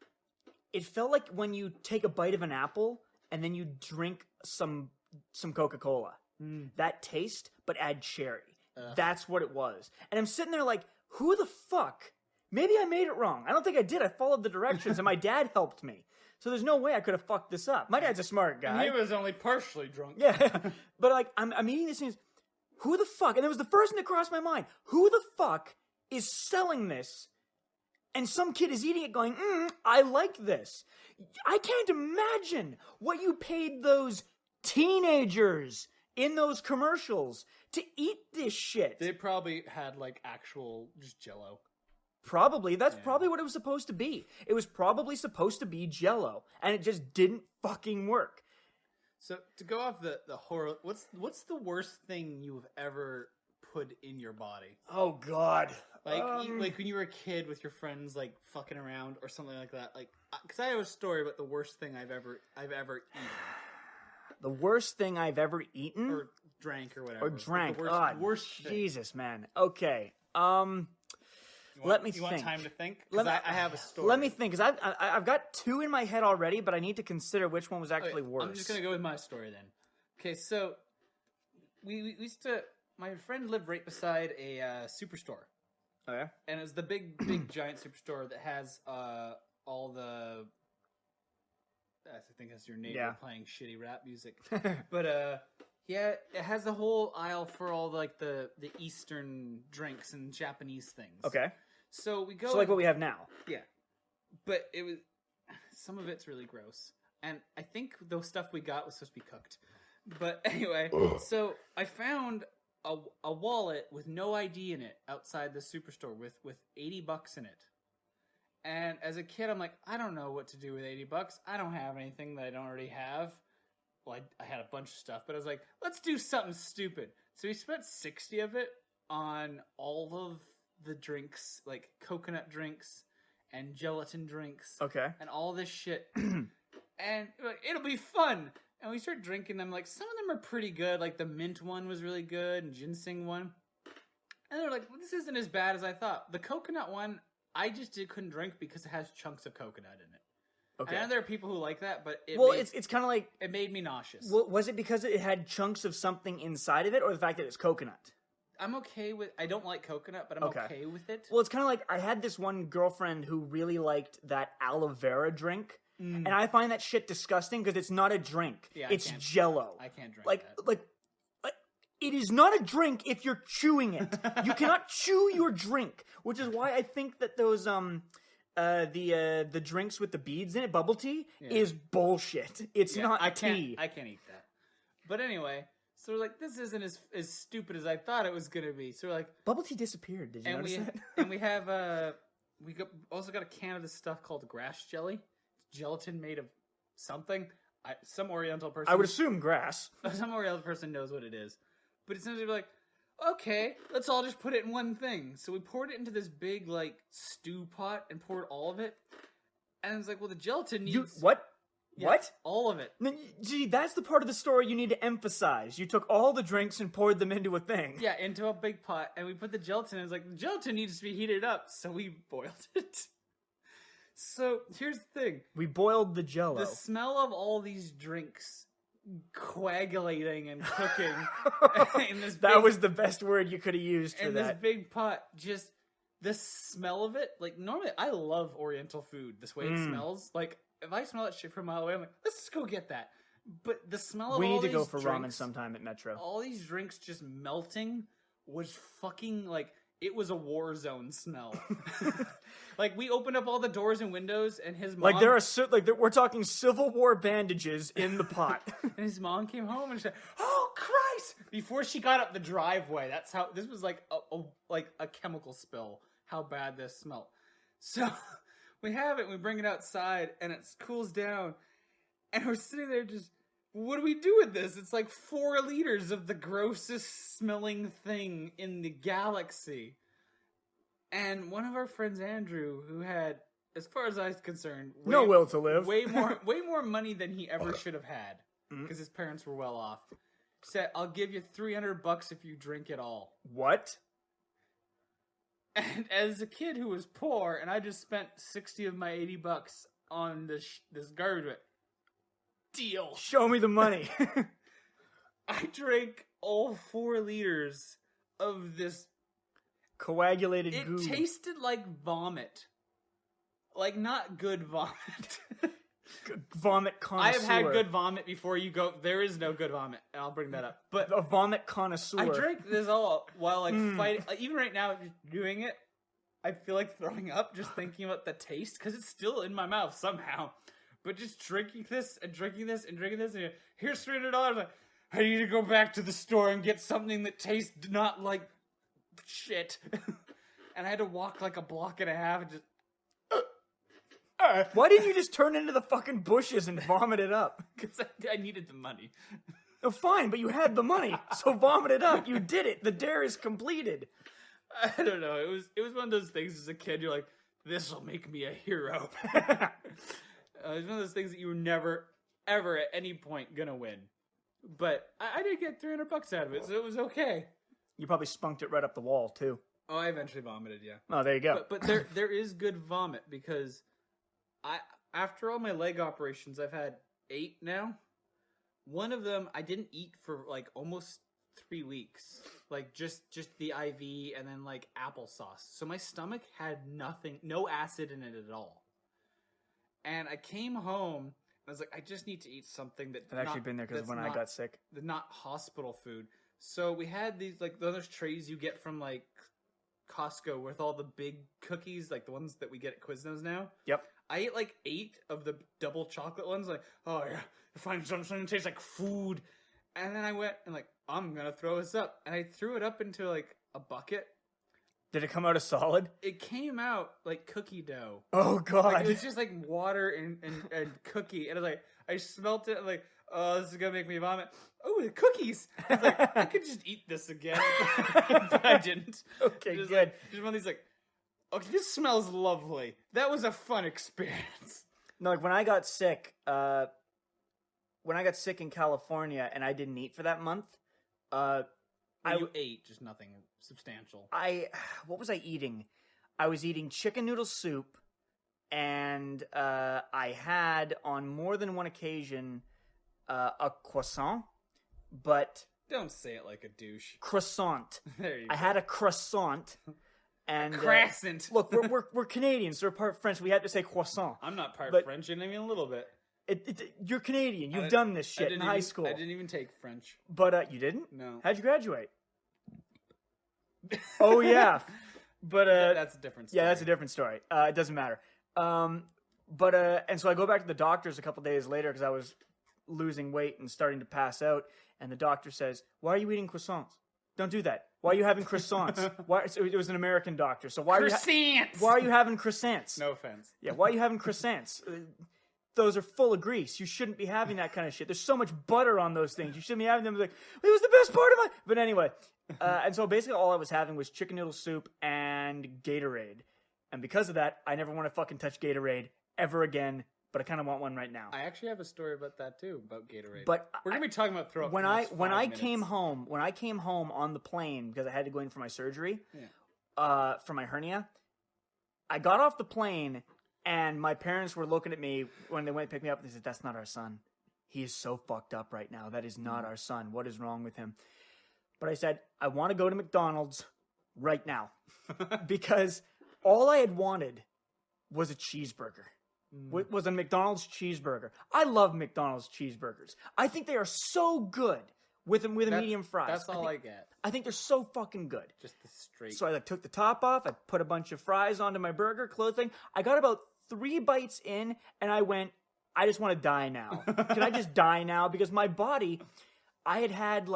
when you take a bite of an apple and then you drink some Coca-Cola. That taste, but add cherry. That's what it was. And I'm sitting there like, who the fuck? Maybe I made it wrong. I don't think I did. I followed the directions, and my dad helped me. So there's no way I could have fucked this up. My dad's a smart guy. And he was only partially drunk. Yeah. But like, I'm eating these things. Who the fuck? And it was the first thing that crossed my mind. Who the fuck is selling this? And some kid is eating it going, I like this. I can't imagine what you paid those teenagers in those commercials to eat this shit. They probably had like actual just Jell-O. Probably. That's probably what it was supposed to be. It was probably supposed to be Jell-O, and it just didn't fucking work. So to go off the horror, what's the worst thing you've ever put in your body? Oh God! Like when you were a kid with your friends, like fucking around or something like that. Like, because I have a story about the worst thing I've ever eaten. The worst thing I've ever eaten, or drank, or whatever. Or drank. The worst Jesus, thing. man. Okay. Let me think. You want time to think? Because I have a story. Let me think, because I've got two in my head already, but I need to consider which one was actually worse. I'm just going to go with my story then. Okay, so we used to... My friend lived right beside a superstore. Oh, yeah? And it's the big giant superstore that has all the... I think that's your neighbor playing shitty rap music. But... yeah, it has the whole aisle for all like the Eastern drinks and Japanese things. Okay. So we go. So like what we have now. Yeah, but it was some of it's really gross, and I think the stuff we got was supposed to be cooked. But anyway, so I found a wallet with no ID in it outside the superstore with $80 in it. And as a kid, I'm like, I don't know what to do with $80. I don't have anything that I don't already have. Well, I had a bunch of stuff, but I was like, let's do something stupid. So we spent 60 of it on all of the drinks, like coconut drinks and gelatin drinks. Okay. And all this shit. And like, it'll be fun. And we start drinking them. Like, some of them are pretty good. Like, the mint one was really good, and ginseng one. And they're like, well, this isn't as bad as I thought. The coconut one, I just couldn't drink because it has chunks of coconut in it. Okay. I know there are people who like that, but it's kind of like... It made me nauseous. Well, was it because it had chunks of something inside of it, or the fact that it's coconut? I'm okay with... I don't like coconut, but I'm okay with it. Well, it's kind of like... I had this one girlfriend who really liked that aloe vera drink, and I find that shit disgusting because it's not a drink. Yeah, it's Jell-O. I can't drink that. Like, it is not a drink if you're chewing it. You cannot chew your drink, which is why I think that those... the drinks with the beads in it, bubble tea, is bullshit. It's not tea. I can't eat that. But anyway, so we're like, this isn't as stupid as I thought it was gonna be. So we're like, bubble tea disappeared. Did you notice that? And we have also got a can of this stuff called grass jelly. It's gelatin made of something. Some Oriental person. I would assume grass. Some Oriental person knows what it is. But it's essentially like, okay, let's all just put it in one thing. So we poured it into this big, like, stew pot and poured all of it. And it's like, well, the gelatin needs... What? Yeah, what? All of it. Gee, that's the part of the story you need to emphasize. You took all the drinks and poured them into a thing. Yeah, into a big pot. And we put the gelatin in. It's like, the gelatin needs to be heated up. So we boiled it. So here's the thing: We boiled the Jello. the smell of all these drinks coagulating and cooking in this That big, was the best word you could have used for in this that. big pot. Just the smell of it. Like normally, I love Oriental food. This way it smells. Like if I smell that shit from a mile away, I'm like, let's just go get that. But the smell of We all need to these go for ramen drinks, sometime at Metro. all these drinks just melting was fucking like it was a war zone smell. Like we opened up all the doors and windows, and his mom, Like there are we're talking Civil War bandages in the pot. and his mom came home and she said, "Oh Christ!" Before she got up the driveway. That's how this was like a chemical spill. How bad this smelled. So we have it. We bring it outside, and it cools down, and we're sitting there just. What do we do with this? It's like 4 liters of the grossest smelling thing in the galaxy. And one of our friends, Andrew, who had, as far as I was concerned, No will to live. way more money than he ever should have had, because his parents were well off, said, "I'll give you $300 if you drink it all." What? And as a kid who was poor, and I just spent 60 of my $80 on this garbage, deal. Show me the money. I drank all 4 liters of this. Coagulated It goo. tasted like vomit. Like, not good vomit. Vomit I connoisseur. have had good vomit before you go. There is no good vomit. I'll bring that up. But A vomit connoisseur. I drank this all while, like, fighting. Like, even right now, just doing it, I feel like throwing up just thinking about the taste, because it's still in my mouth somehow. But just drinking this and drinking this and drinking this, and here's $300. Like, I need to go back to the store and get something that tastes not like shit. And I had to walk like a block and a half and just. Why didn't you just turn into the fucking bushes and vomit it up? Because I needed the money. Oh, fine, but you had the money, so vomit it up. You did it. The dare is completed. I don't know. It was one of those things as a kid. You're like, this will make me a hero. It's one of those things that you were never, ever at any point gonna win. But I did get $300 out of it, so it was okay. You probably spunked it right up the wall, too. Oh, I eventually vomited, yeah. Oh, there you go. But there is good vomit, because after all my leg operations, I've had 8 now. One of them I didn't eat for like almost 3 weeks. Like just the IV and then like applesauce. So my stomach had nothing, no acid in it at all. And I came home, and I was like, I just need to eat something that I've actually been there because when I got sick. not hospital food. So we had these, like, those trays you get from, like, Costco with all the big cookies, like the ones that we get at Quiznos now. Yep. I ate, like, 8 of the double chocolate ones, like, oh, yeah, I find something that tastes like food. And then I went, and, like, I'm gonna throw this up. And I threw it up into, like, a bucket. Did it come out a solid? It came out like cookie dough. Oh, God. Like, it was just like water and cookie. And I was like, I smelt it. I'm like, oh, this is going to make me vomit. Oh, the cookies. I was like, I could just eat this again. But I didn't. Okay, just good. Like, just one of these like, okay, this smells lovely. That was a fun experience. No, like when I got sick, in California and I didn't eat for that month, You ate, just nothing substantial. what was I eating? I was eating chicken noodle soup, and I had on more than one occasion a croissant, but Don't say it like a douche. croissant. There you I go. had a croissant, and Crescent. look, we're Canadians, so we're part French. We have to say croissant. I'm not part but- French, and I mean a little bit. You're Canadian. You've I- done this I shit in didn't high even- school, I didn't even take French. but you didn't. No. How'd you graduate? Oh yeah, but That's a different story. yeah, that's a different story. It doesn't matter. But and so I go back to the doctor's a couple days later because I was losing weight and starting to pass out, and the doctor says, "Why are you eating croissants? Don't do that. Why are you having croissants? Why?" So it was an American doctor. So why Croissants! why are you having croissants? No offense. Yeah, why are you having croissants? Those are full of grease. You shouldn't be having that kind of shit. There's so much butter on those things. You shouldn't be having them. Like, it was the best part of my. But anyway, and so basically all I was having was chicken noodle soup and Gatorade, and because of that, I never want to fucking touch Gatorade ever again. But I kind of want one right now. I actually have a story about that too, about Gatorade. But we're gonna be talking about throw up when for the I next when 5 I minutes. came home on the plane because I had to go in for my surgery, Yeah. for my hernia, I got off the plane And my parents were looking at me when they went to pick me up. They said, "That's not our son. He is so fucked up right now. That is not our son. What is wrong with him?" But I said, "I want to go to McDonald's right now." Because all I had wanted was a cheeseburger. Was a McDonald's cheeseburger. I love McDonald's cheeseburgers. I think they are so good with a medium fries. That's all I get. I think they're so fucking good. Just the straight. So I took the top off. I put a bunch of fries onto my burger, clothing. I got about 3 bites in, and I went, I just want to die now. Can I just die now? Because my body, I had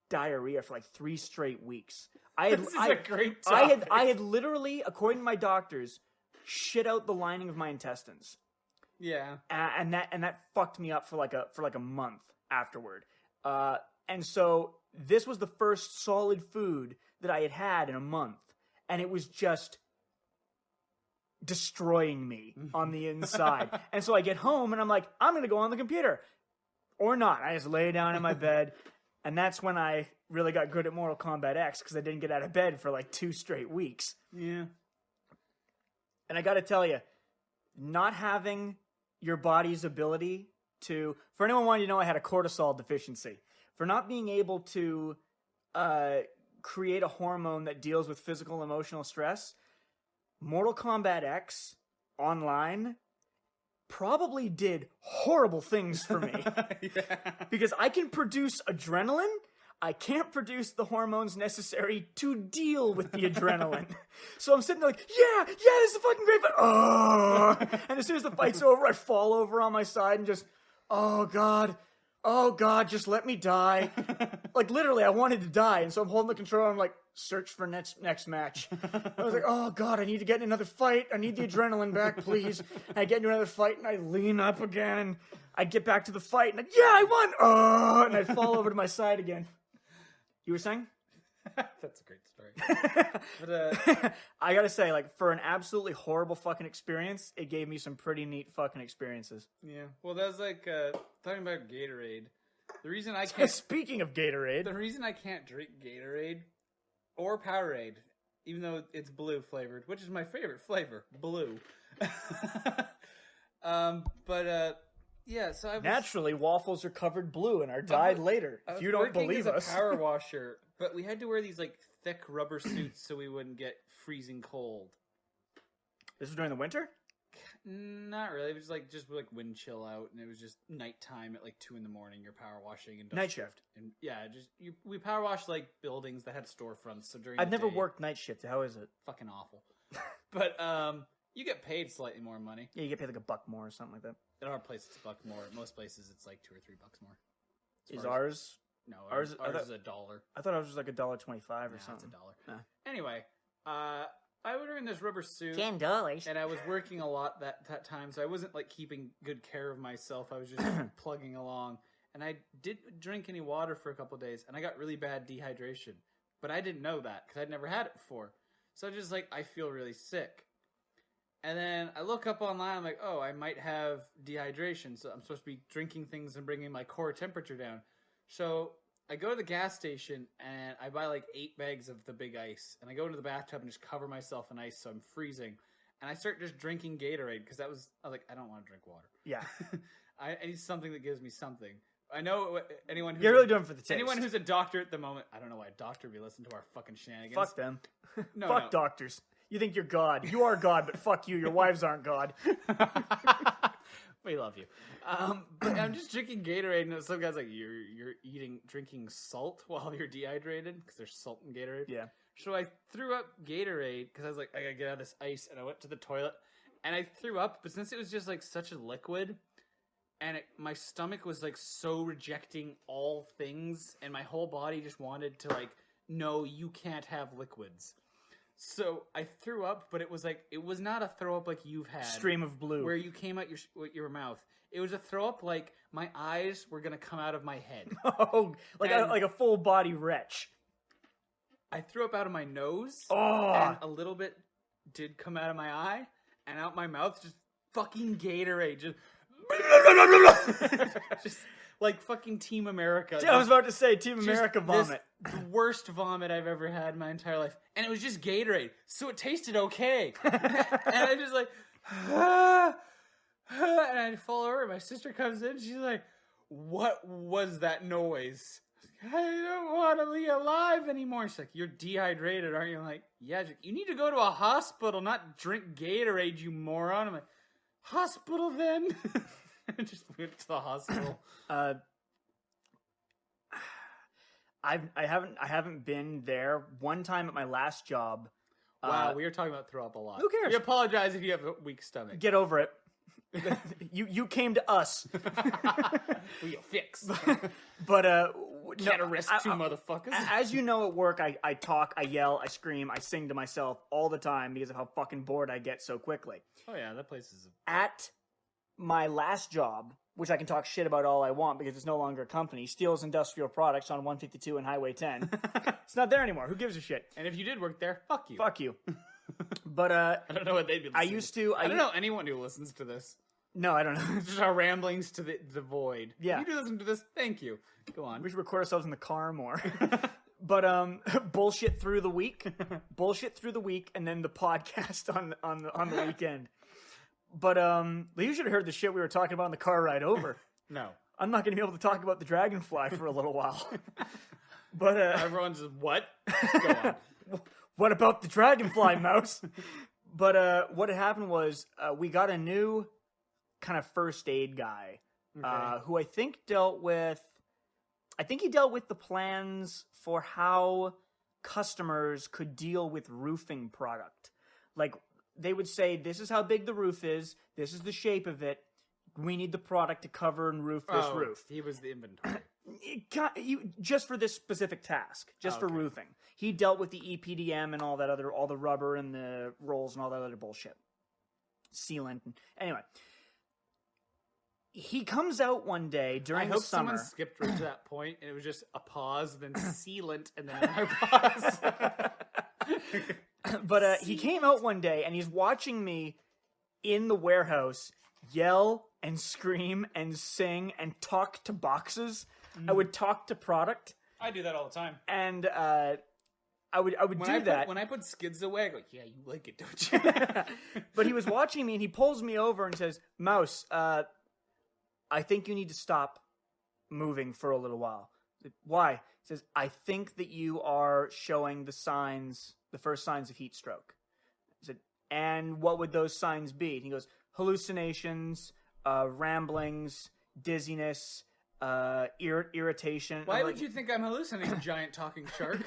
diarrhea for like 3 straight weeks. This is a great topic. I had literally, according to my doctors, shit out the lining of my intestines. Yeah. And that fucked me up for like a month afterward. And so this was the first solid food that I had in a month, and it was just destroying me on the inside. And so I get home and I'm like, I'm gonna go on the computer, or not. I just lay down in my bed, and that's when I really got good at Mortal Kombat X, because I didn't get out of bed for like 2 straight weeks. Yeah. And I got to tell you, not having your body's ability to, for anyone wanting to know, I had a cortisol deficiency. For not being able to create a hormone that deals with physical and emotional stress, Mortal Kombat X online probably did horrible things for me. Yeah. Because I can produce adrenaline, I can't produce the hormones necessary to deal with the adrenaline. So I'm sitting there like, yeah, this is a fucking great fight. And as soon as the fight's over, I fall over on my side and just, oh God, just let me die. Like literally, I wanted to die. And so I'm holding the controller, I'm like, search for next match. I was like, oh God, I need to get in another fight. I need the adrenaline back, please. And I get into another fight and I lean up again and I get back to the fight and I won. And I fall over to my side again. You were saying? That's a great story. But I gotta say, like, for an absolutely horrible fucking experience, it gave me some pretty neat fucking experiences. yeah. Well, that was like talking about Gatorade. The reason I can't Speaking of Gatorade, the reason I can't drink Gatorade or Powerade, even though it's blue flavored, which is my favorite flavor, blue. Yeah, so I was naturally, waffles are covered blue and are dyed later. I If was you don't working believe as us. a power washer, but we had to wear these like thick rubber suits so we wouldn't get freezing cold. This was during the winter? Not really. It was just wind chill out, and it was just nighttime at like 2 a.m. You're power washing and Night shift. and yeah, we power washed like buildings that had storefronts. So during I've the never day, worked night shift. How is it? fucking awful. But you get paid slightly more money. Yeah, you get paid like $1 more or something like that. At our place, it's $1 more. At most places, it's like $2 or $3 more. As Is far as- ours? No, ours- ours, I thought- is $1. I thought ours was like $1.25 or Nah, it's something. $1. Nah. Anyway, I was wearing this rubber suit. $10. And I was working a lot that time, so I wasn't like keeping good care of myself. I was just plugging along, and I didn't drink any water for a couple of days, and I got really bad dehydration. But I didn't know that because I'd never had it before. So I was just like, I feel really sick. And then I look up online, I'm like, oh, I might have dehydration, so I'm supposed to be drinking things and bringing my core temperature down. So I go to the gas station and I buy like 8 bags of the big ice, and I go into the bathtub and just cover myself in ice so I'm freezing. And I start just drinking Gatorade because I was like, I don't want to drink water. Yeah. I need something that gives me something. I know anyone who's You're really doing it for the taste. anyone who's a doctor at the moment. I don't know why a doctor would be listening to our fucking shenanigans. Fuck them. No, Fuck no. doctors. You think you're God. You are God, but fuck you. Your wives aren't God. We love you. But I'm just drinking Gatorade, and some guy's like, "You're drinking salt while you're dehydrated because there's salt in Gatorade." Yeah. So I threw up Gatorade because I was like, I gotta get out of this ice, and I went to the toilet, and I threw up. But since it was just like such a liquid, and my stomach was like so rejecting all things, and my whole body just wanted to like, no, you can't have liquids. So I threw up, but it was not a throw up like you've had. Stream of blue. Where you came out your mouth. It was a throw up like my eyes were gonna come out of my head. Oh, like a full body retch. I threw up out of my nose, Oh. and a little bit did come out of my eye, and out my mouth, just fucking Gatorade, just like fucking Team America. I was about to say Team Just America vomit. The worst vomit I've ever had in my entire life. And it was just Gatorade, so it tasted okay. And I just like, and I fall over. My sister comes in. She's like, "What was that noise?" I don't want to be alive anymore. She's like, "You're dehydrated, aren't you?" I'm like, "Yeah." She's like, "You need to go to a hospital, not drink Gatorade, you moron." I'm like, "Hospital then?" I just went to the hospital. I haven't been there. One time at my last job. Wow, we are talking about throw up a lot. Who cares? We apologize if you have a weak stomach. Get over it. you came to us. We fix. But Can't arrest two motherfuckers. As you know, at work, I talk, I yell, I scream, I sing to myself all the time because of how fucking bored I get so quickly. Oh yeah, that place is. At my last job, which I can talk shit about all I want because it's no longer a company, Steele's Industrial Products on 152 and Highway 10. It's not there anymore. Who gives a shit? And if you did work there, fuck you. Fuck you. But I don't know what they'd be listening I don't know anyone who listens to this. No, I don't know. Just our ramblings to the void. Yeah. If you do listen to this, thank you. Go on. We should record ourselves in the car more. But bullshit through the week, and then the podcast on the weekend. But you should have heard the shit we were talking about in the car ride over. No. I'm not going to be able to talk about the dragonfly for a little while. But everyone's just, what? Go on. What about the dragonfly, Mouse? But what had happened was we got a new kind of first aid guy who I think dealt with the plans for how customers could deal with roofing product. Like, they would say, this is how big the roof is, this is the shape of it, we need the product to cover and roof this roof. He was the inventory. Just for this specific task, for roofing. He dealt with the EPDM and all the rubber and the rolls and all that other bullshit. Sealant. Anyway. He comes out one day during the summer. Someone skipped right to that point, and it was just a pause, then sealant, and then another pause. But he came out one day, and he's watching me in the warehouse yell and scream and sing and talk to boxes. I would talk to product. I do that all the time. And I would do that. When I put skids away, I go, yeah, you like it, don't you? But he was watching me, and he pulls me over and says, Mouse, I think you need to stop moving for a little while. Why? He says, I think that you are showing the first signs of heat stroke. I said, and what would those signs be? And he goes, hallucinations, ramblings, dizziness, irritation. Why would you think I'm hallucinating, giant talking shark?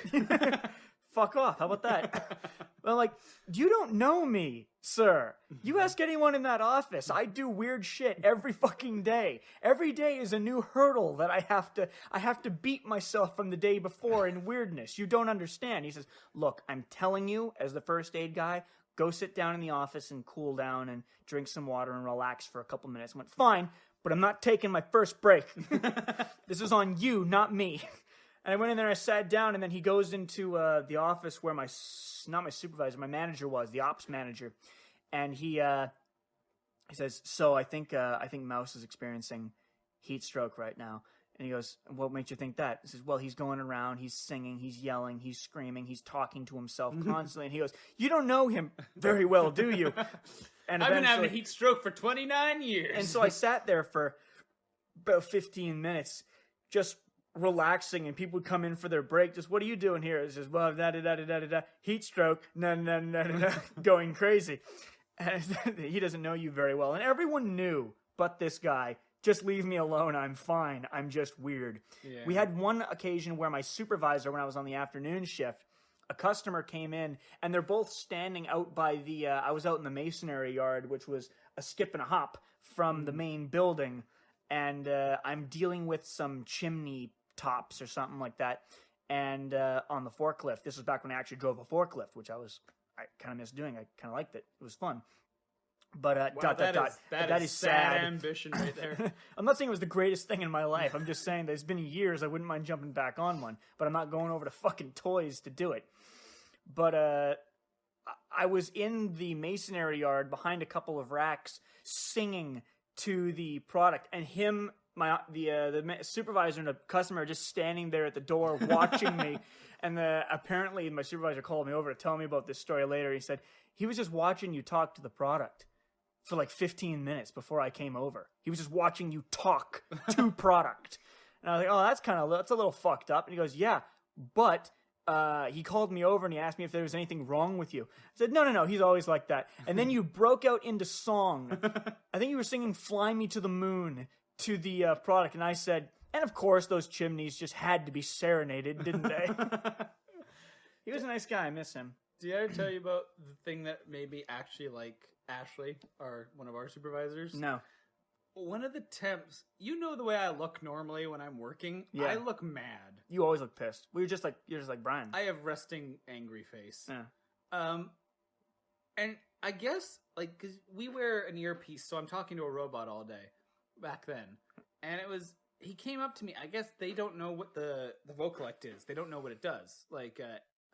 Fuck off. How about that? I'm like, you don't know me, sir. You ask anyone in that office. I do weird shit every fucking day. Every day is a new hurdle that I have to beat myself from the day before in weirdness. You don't understand. He says, look, I'm telling you, as the first aid guy, go sit down in the office and cool down and drink some water and relax for a couple minutes. I went, fine, but I'm not taking my first break. This is on you, not me. And I went in there, I sat down, and then he goes into the office where not my supervisor, my manager was, the ops manager. And he says, so I think Mouse is experiencing heat stroke right now. And he goes, what makes you think that? He says, well, he's going around, he's singing, he's yelling, he's screaming, he's talking to himself constantly. And he goes, you don't know him very well, do you? And I've been having a heat stroke for 29 years. And so I sat there for about 15 minutes, just relaxing, and people would come in for their break. Just, what are you doing here? It says, well, heat stroke, going crazy. And he doesn't know you very well. And everyone knew, but this guy, just leave me alone. I'm fine. I'm just weird. Yeah. We had one occasion where my supervisor, when I was on the afternoon shift, a customer came in, and they're both standing out by the, I was out in the masonry yard, which was a skip and a hop from the main building. And I'm dealing with some chimney tops or something like that. And on the forklift, this was back when I actually drove a forklift, which I kind of missed doing. I kind of liked it. It was fun. But wow, that is sad ambition right there. I'm not saying it was the greatest thing in my life. I'm just saying that it's been years. I wouldn't mind jumping back on one, but I'm not going over to fucking toys to do it. But I was in the masonry yard behind a couple of racks singing to the product, and the supervisor and a customer are just standing there at the door watching me. And apparently my supervisor called me over to tell me about this story later. He said, he was just watching you talk to the product. for like 15 minutes before I came over. He was just watching you talk to product. And I was like, oh, that's a little fucked up. And he goes, yeah, but he called me over and he asked me if there was anything wrong with you. I said, no, he's always like that. And then you broke out into song. I think you were singing Fly Me to the Moon to the product. And I said, and of course those chimneys just had to be serenaded, didn't they? He was a nice guy. I miss him. Did I ever tell you about the thing that made me actually like Ashley, one of our supervisors? No. One of the temps, you know the way I look normally when I'm working? Yeah. I look mad. You always look pissed. You're just like Brian. I have resting angry face. Yeah. And I guess, like, because we wear an earpiece, so I'm talking to a robot all day back then. And he came up to me. I guess they don't know what the Vocalect is. They don't know what it does. Like,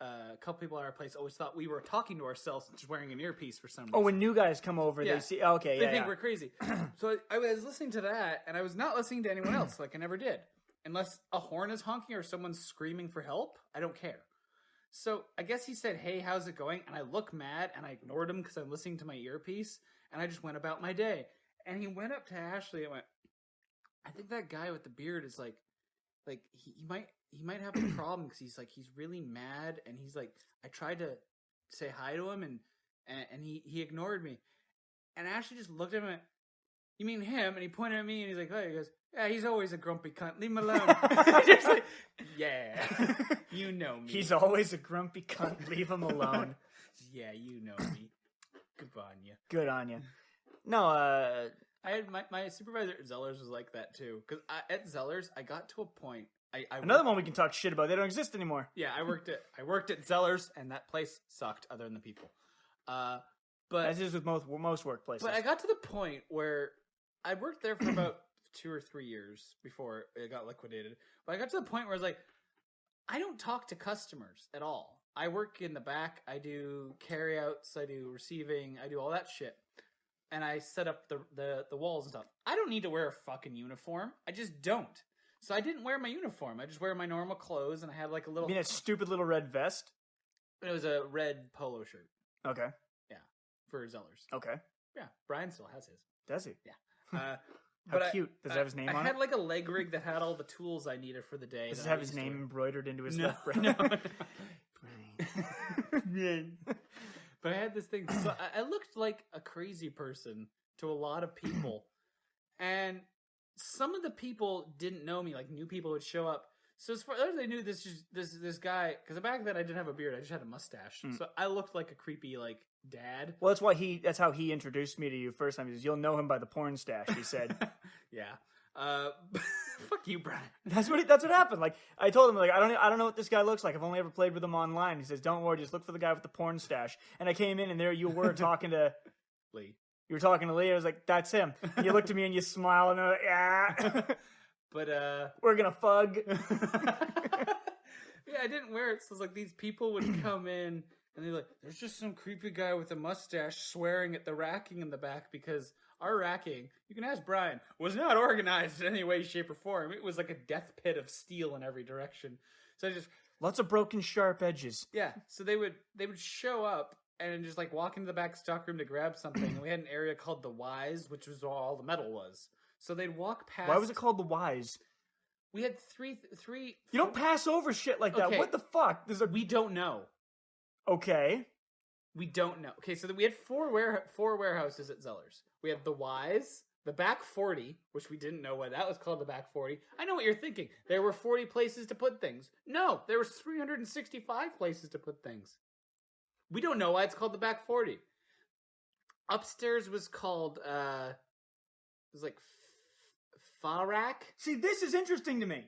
a couple people at our place always thought we were talking to ourselves just wearing an earpiece for some reason. Oh, when new guys come over, Yeah. they see. Okay, They think we're crazy. So I was listening to that, and I was not listening to anyone else, like I never did. Unless a horn is honking or someone's screaming for help, I don't care. So I guess he said, hey, how's it going? And I look mad, and I ignored him because I'm listening to my earpiece, and I just went about my day. And he went up to Ashley and went, I think that guy with the beard is like he might have a problem because he's really mad, and he's like, I tried to say hi to him and he ignored me. And Ashley just looked at him and went, you mean him? And he pointed at me and he's like, oh, he goes, yeah, he's always a grumpy cunt. Leave him alone. Just like, yeah, you know me. He's always a grumpy cunt. Leave him alone. Yeah, you know me. Good on you. Good on you. No, I had my supervisor at Zellers was like that too. Because at Zellers, I got to a point. Another one we can talk shit about. They don't exist anymore. Yeah, I worked at Zellers, and that place sucked. Other than the people, but as is with most workplaces. But I got to the point where I worked there for about 2 or 3 years before it got liquidated. But I got to the point where I was like, I don't talk to customers at all. I work in the back. I do carryouts. I do receiving. I do all that shit. And I set up the walls and stuff. I don't need to wear a fucking uniform. I just don't. So I didn't wear my uniform. I just wear my normal clothes, and I had like a little... You mean that stupid little red vest? It was a red polo shirt. Okay. Yeah, for Zellers. Okay. Yeah, Brian still has his. Does he? Yeah. How cute. Does it have his name on it? I had like a leg rig that had all the tools I needed for the day. Does it have his name embroidered into his left breast? No. But I had this thing. So I looked like a crazy person to a lot of people. And some of the people didn't know me. Like, new people would show up. So as far as they knew this guy, because back then I didn't have a beard. I just had a mustache. So I looked like a creepy, like, dad. Well, that's how he introduced me to you first time. He says, you'll know him by the porn stash, he said. Yeah. Fuck you, Brian. That's what happened. Like, I told him, like, I don't know what this guy looks like. I've only ever played with him online. He says, don't worry, just look for the guy with the porn stash. And I came in, and there you were talking to Lee. You were talking to Lee. I was like, that's him. And you looked at me and you smiled, and I'm like, yeah. But we're gonna fug. Yeah, I didn't wear it. So it's like these people would come in, and they're like, there's just some creepy guy with a mustache swearing at the racking in the back, because our racking, you can ask Brian, was not organized in any way, shape, or form. It was like a death pit of steel in every direction. So I just... Lots of broken, sharp edges. Yeah, so they would show up and just like walk into the back stockroom to grab something. And we had an area called the Wise, which was where all the metal was. So they'd walk past... Why was it called the Wise? We had three... You don't pass over shit like that. Okay. What the fuck? We don't know. Okay. We don't know. Okay, so we had four warehouses at Zellers. We had the Wise, the Back 40, which we didn't know why that was called the Back 40. I know what you're thinking. There were 40 places to put things. No, there was 365 places to put things. We don't know why it's called the Back 40. Upstairs was called, it was like Farak. See, this is interesting to me.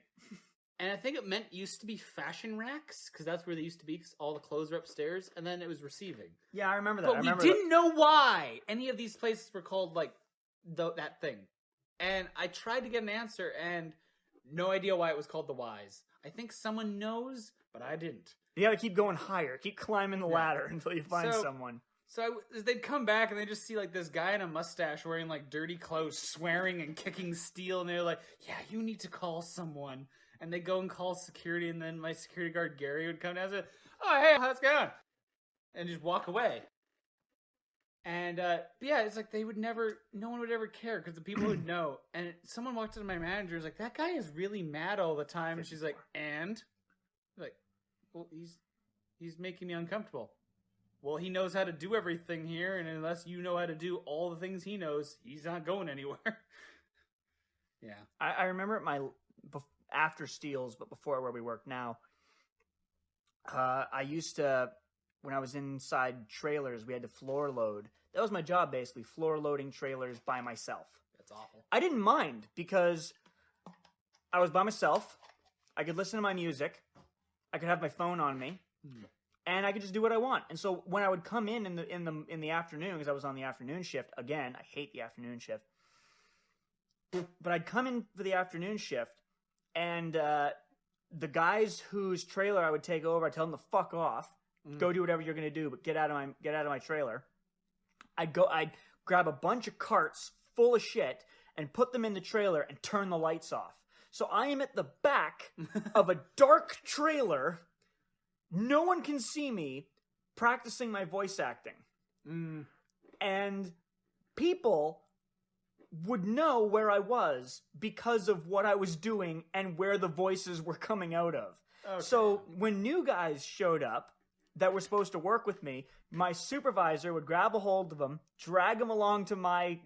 And I think it used to be fashion racks, because that's where they used to be, because all the clothes are upstairs, and then it was receiving. Yeah, I remember that. But we didn't know why any of these places were called, like, that thing. And I tried to get an answer, and no idea why it was called the Wise. I think someone knows, but I didn't. You gotta keep going higher. Keep climbing the ladder until you find someone. So they'd come back, and they just see, like, this guy in a mustache wearing, like, dirty clothes, swearing and kicking steel, and they're like, yeah, you need to call someone. And they go and call security, and then my security guard, Gary, would come down and say, oh, hey, how's it going? And just walk away. And yeah, it's like no one would ever care because the people would know. And someone walked into my manager, was like, "That guy is really mad all the time." And she's like, "And?" Like, well, he's making me uncomfortable. Well, he knows how to do everything here, and unless you know how to do all the things he knows, he's not going anywhere. Yeah. I remember after Steels, but before where we work now, I used to, when I was inside trailers, we had to floor load. That was my job, basically, floor loading trailers by myself. That's awful. I didn't mind because I was by myself. I could listen to my music. I could have my phone on me. And I could just do what I want. And so when I would come in the afternoon, because I was on the afternoon shift, again, I hate the afternoon shift. But I'd come in for the afternoon shift, and the guys whose trailer I would take over, I'd tell them to fuck off, go do whatever you're gonna do, but get out of my trailer. I'd grab a bunch of carts full of shit and put them in the trailer and turn the lights off. So I am at the back of a dark trailer. No one can see me practicing my voice acting. And people would know where I was because of what I was doing and where the voices were coming out of. Okay. So when new guys showed up that were supposed to work with me, my supervisor would grab a hold of them, drag them along to my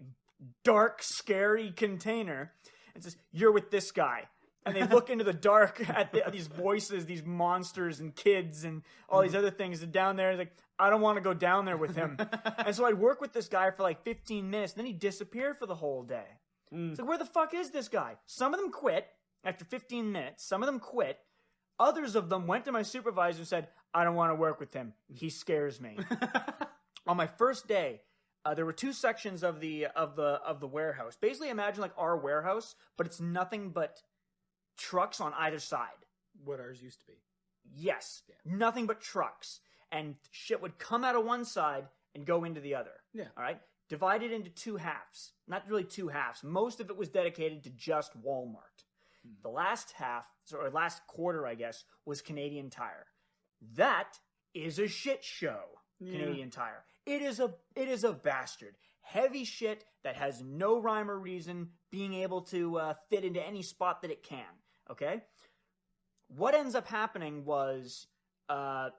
dark, scary container, and says, "You're with this guy." And they look into the dark at these voices, these monsters and kids and all these other things. And down there, like, I don't want to go down there with him. And so I'd work with this guy for like 15 minutes. And then he'd disappear for the whole day. It's like, where the fuck is this guy? Some of them quit after 15 minutes. Some of them quit. Others of them went to my supervisor and said, "I don't want to work with him. He scares me." On my first day, there were two sections of the warehouse. Basically, imagine like our warehouse, but it's nothing but trucks on either side. What ours used to be. Yes. Yeah. Nothing but trucks. And shit would come out of one side and go into the other. Yeah. All right? Divided into two halves. Not really two halves. Most of it was dedicated to just Walmart. The last half, or last quarter, I guess, was Canadian Tire. That is a shit show, Canadian Tire. It is a bastard. Heavy shit that has no rhyme or reason being able to fit into any spot that it can. Okay? What ends up happening was, on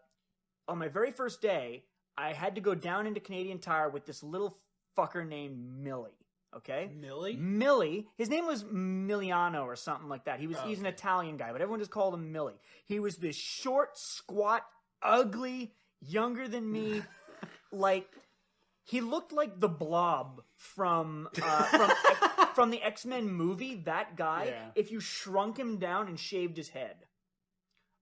my very first day, I had to go down into Canadian Tire with this little fucker named Millie. Okay? Millie? Millie. His name was Miliano or something like that. He's an Italian guy, but everyone just called him Millie. He was this short, squat, ugly, younger than me, like... He looked like the Blob from the X-Men movie, that guy, if you shrunk him down and shaved his head.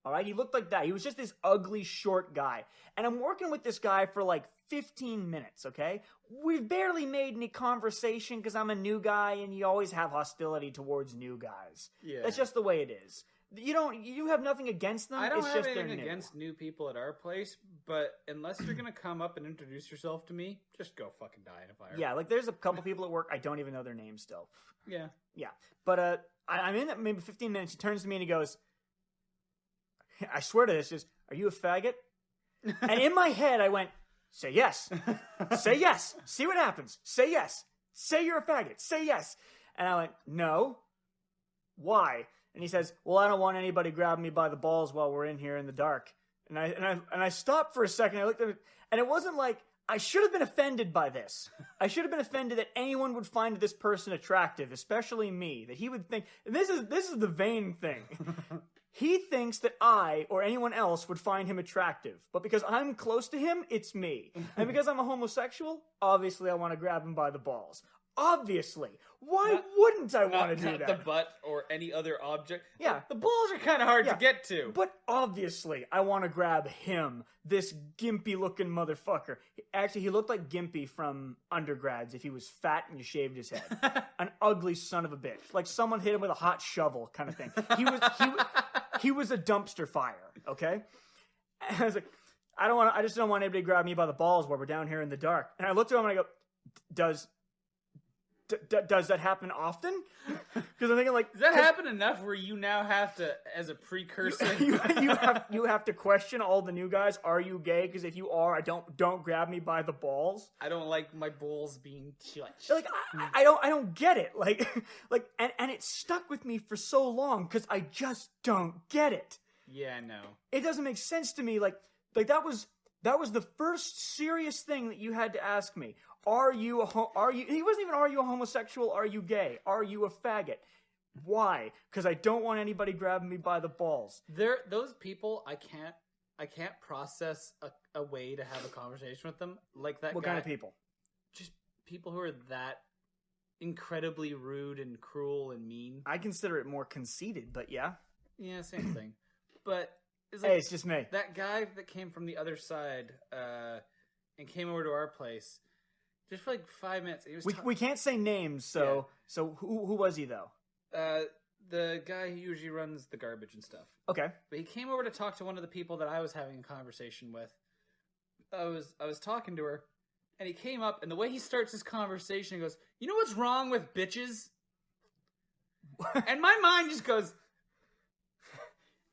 All right? He looked like that. He was just this ugly, short guy. And I'm working with this guy for like 15 minutes, okay? We've barely made any conversation because I'm a new guy and you always have hostility towards new guys. Yeah. That's just the way it is. You have nothing against them. I don't have anything against new people at our place, but unless you're going to come up and introduce yourself to me, just go fucking die in a fire. Yeah, like there's a couple people at work, I don't even know their names still. Yeah. Yeah. But I'm in maybe 15 minutes, he turns to me and he goes, I swear to this, "Are you a faggot?" And in my head I went, "Say yes. Say yes. See what happens. Say yes. Say you're a faggot. Say yes." And I went, "No. Why?" And he says, "Well, I don't want anybody grabbing me by the balls while we're in here in the dark." And I stopped for a second. I looked at it, and it wasn't like I should have been offended by this. I should have been offended that anyone would find this person attractive, especially me. That he would think, and this is the vain thing. He thinks that I or anyone else would find him attractive, but because I'm close to him, it's me. And because I'm a homosexual, obviously I want to grab him by the balls. Obviously. Why wouldn't I want to do that? Not the butt or any other object. Yeah. The balls are kind of hard to get to. But obviously, I want to grab him, this gimpy-looking motherfucker. Actually, he looked like Gimpy from Undergrads if he was fat and you shaved his head. An ugly son of a bitch. Like someone hit him with a hot shovel kind of thing. He was a dumpster fire, okay? And I was like, I just don't want anybody to grab me by the balls while we're down here in the dark. And I looked at him and I go, does that happen often? Because I'm thinking like, Does that happen enough where you now have to, as a precursor, you have to question all the new guys. Are you gay? Because if you are, don't grab me by the balls. I don't like my balls being touched. Like I don't get it. Like and it stuck with me for so long because I just don't get it. Yeah, no. It doesn't make sense to me. Like that was the first serious thing that you had to ask me. Are you he wasn't even, are you a homosexual? Are you gay? Are you a faggot? Why? Because I don't want anybody grabbing me by the balls. Those people, I can't process a way to have a conversation with them like that. What guy. kind of people? Just people who are that incredibly rude and cruel and mean. I consider it more conceited, but yeah. Yeah, same thing. But Hey, it's just me. That guy that came from the other side and came over to our place just for like 5 minutes. He was we can't say names, so who was he though? The guy who usually runs the garbage and stuff. Okay. But he came over to talk to one of the people that I was having a conversation with. I was talking to her, and he came up, and the way he starts his conversation, he goes, "You know what's wrong with bitches?" And my mind just goes,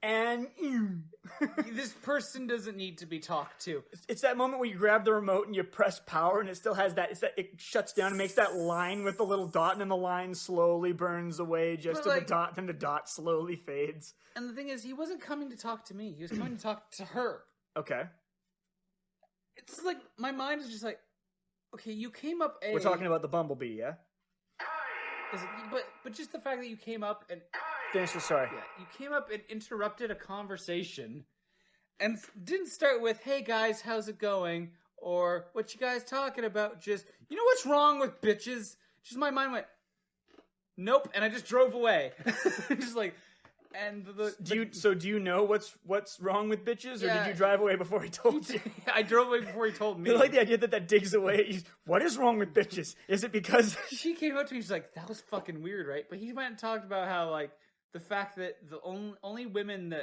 and this person doesn't need to be talked to. It's that moment where you grab the remote and you press power, and it still has that. It shuts down and makes that line with the little dot, and then the line slowly burns away just to the dot, then the dot slowly fades. And the thing is, he wasn't coming to talk to me. He was coming to talk to her. Okay. It's like my mind is just like, okay, you came up. We're talking about the bumblebee, yeah. But just the fact that you came up and. Finish the story. Yeah, you came up and interrupted a conversation and didn't start with, "Hey guys, how's it going?" or "What you guys talking about?" Just, "You know what's wrong with bitches?" Just my mind went, "Nope," and I just drove away. Just like, and do you know what's wrong with bitches, or did you drive away before he told you? I drove away before he told me. I like the idea that digs away at you. What is wrong with bitches? Is it because she came up to me? She's like, "That was fucking weird, right?" But he went and talked about how like. The fact that the only women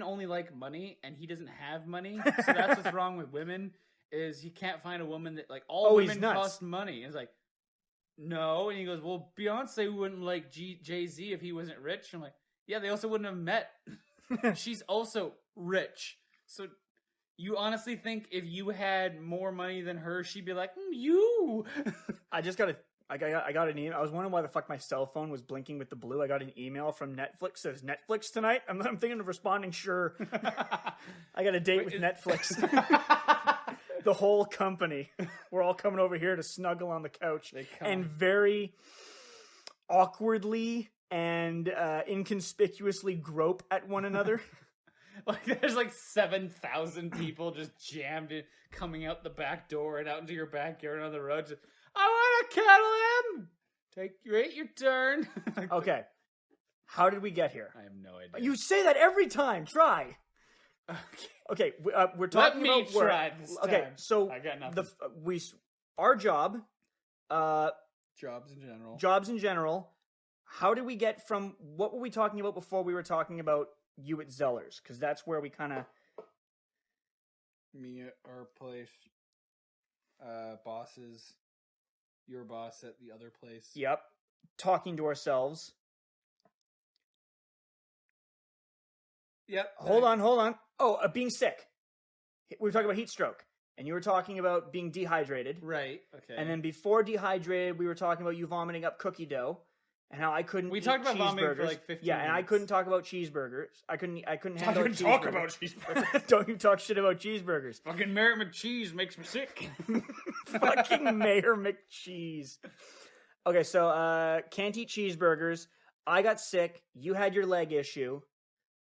only like money, and he doesn't have money, so that's what's wrong with women. Is he can't find a woman that like all women cost money. And it's like, no, and he goes, "Well, Beyonce wouldn't like Jay-Z if he wasn't rich." I'm like, yeah, they also wouldn't have met. She's also rich, so you honestly think if you had more money than her, she'd be like, you? I got an email. I was wondering why the fuck my cell phone was blinking with the blue. I got an email from Netflix. Says Netflix tonight. I'm thinking of responding. Sure. I got a date with Netflix. The whole company. We're all coming over here to snuggle on the couch and very awkwardly and inconspicuously grope at one another. Like there's like 7,000 people just jammed in, coming out the back door and out into your backyard on the road. Just, I want to cuddle him. Take your turn. Okay. How did we get here? I have no idea. You say that every time. Try. Okay. We're talking about work. Let me try this time. Okay. So I got nothing. Our job. Jobs in general. How did we get from what were we talking about before we were talking about you at Zeller's? Because that's where we kind of. Me at our place. Bosses. Your boss at the other place. Yep. Talking to ourselves. Yep. Hold on. Oh, being sick. We were talking about heat stroke. And you were talking about being dehydrated. Right. Okay. And then before dehydrated, we were talking about you vomiting up cookie dough. And how I couldn't. We eat talked about cheeseburgers. vomiting for like 15 Yeah, minutes. and I couldn't talk about cheeseburgers. I couldn't handle cheeseburgers. Talk about cheeseburgers. Don't you talk shit about cheeseburgers. Fucking Mayor McCheese makes me sick. Fucking Mayor McCheese. Okay, so can't eat cheeseburgers. I got sick. You had your leg issue.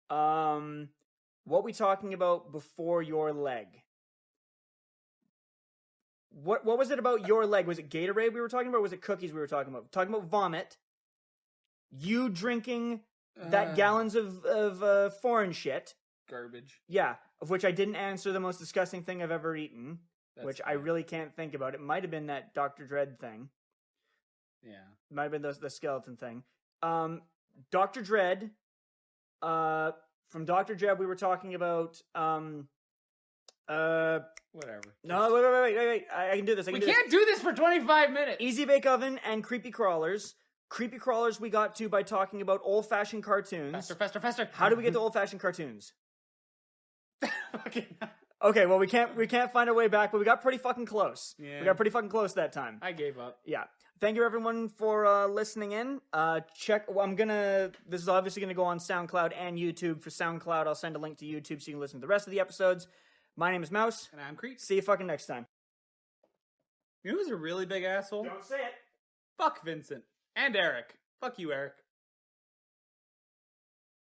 What we talking about before your leg? What was it about your leg? Was it Gatorade we were talking about, or was it cookies we were talking about? Talking about vomit. You drinking that gallons of foreign shit. Garbage. Yeah, of which I didn't answer the most disgusting thing I've ever eaten. Which I really can't think about. It might have been that Dr. Dread thing. Yeah. It might have been the skeleton thing. Dr. Dread. From Dr. Dread, we were talking about Whatever. No, wait. I can do this. We can't do this for 25 minutes. Easy Bake Oven and Creepy Crawlers. Creepy Crawlers we got to by talking about old-fashioned cartoons. Faster. How do we get to old-fashioned cartoons? Okay. Okay, well we can't find our way back, but we got pretty fucking close. Yeah. We got pretty fucking close that time. I gave up. Yeah. Thank you everyone for listening in. This is obviously gonna go on SoundCloud and YouTube. For SoundCloud, I'll send a link to YouTube so you can listen to the rest of the episodes. My name is Mouse. And I'm Crete. See you fucking next time. You know who's a really big asshole? Don't say it. Fuck Vincent. And Eric. Fuck you, Eric.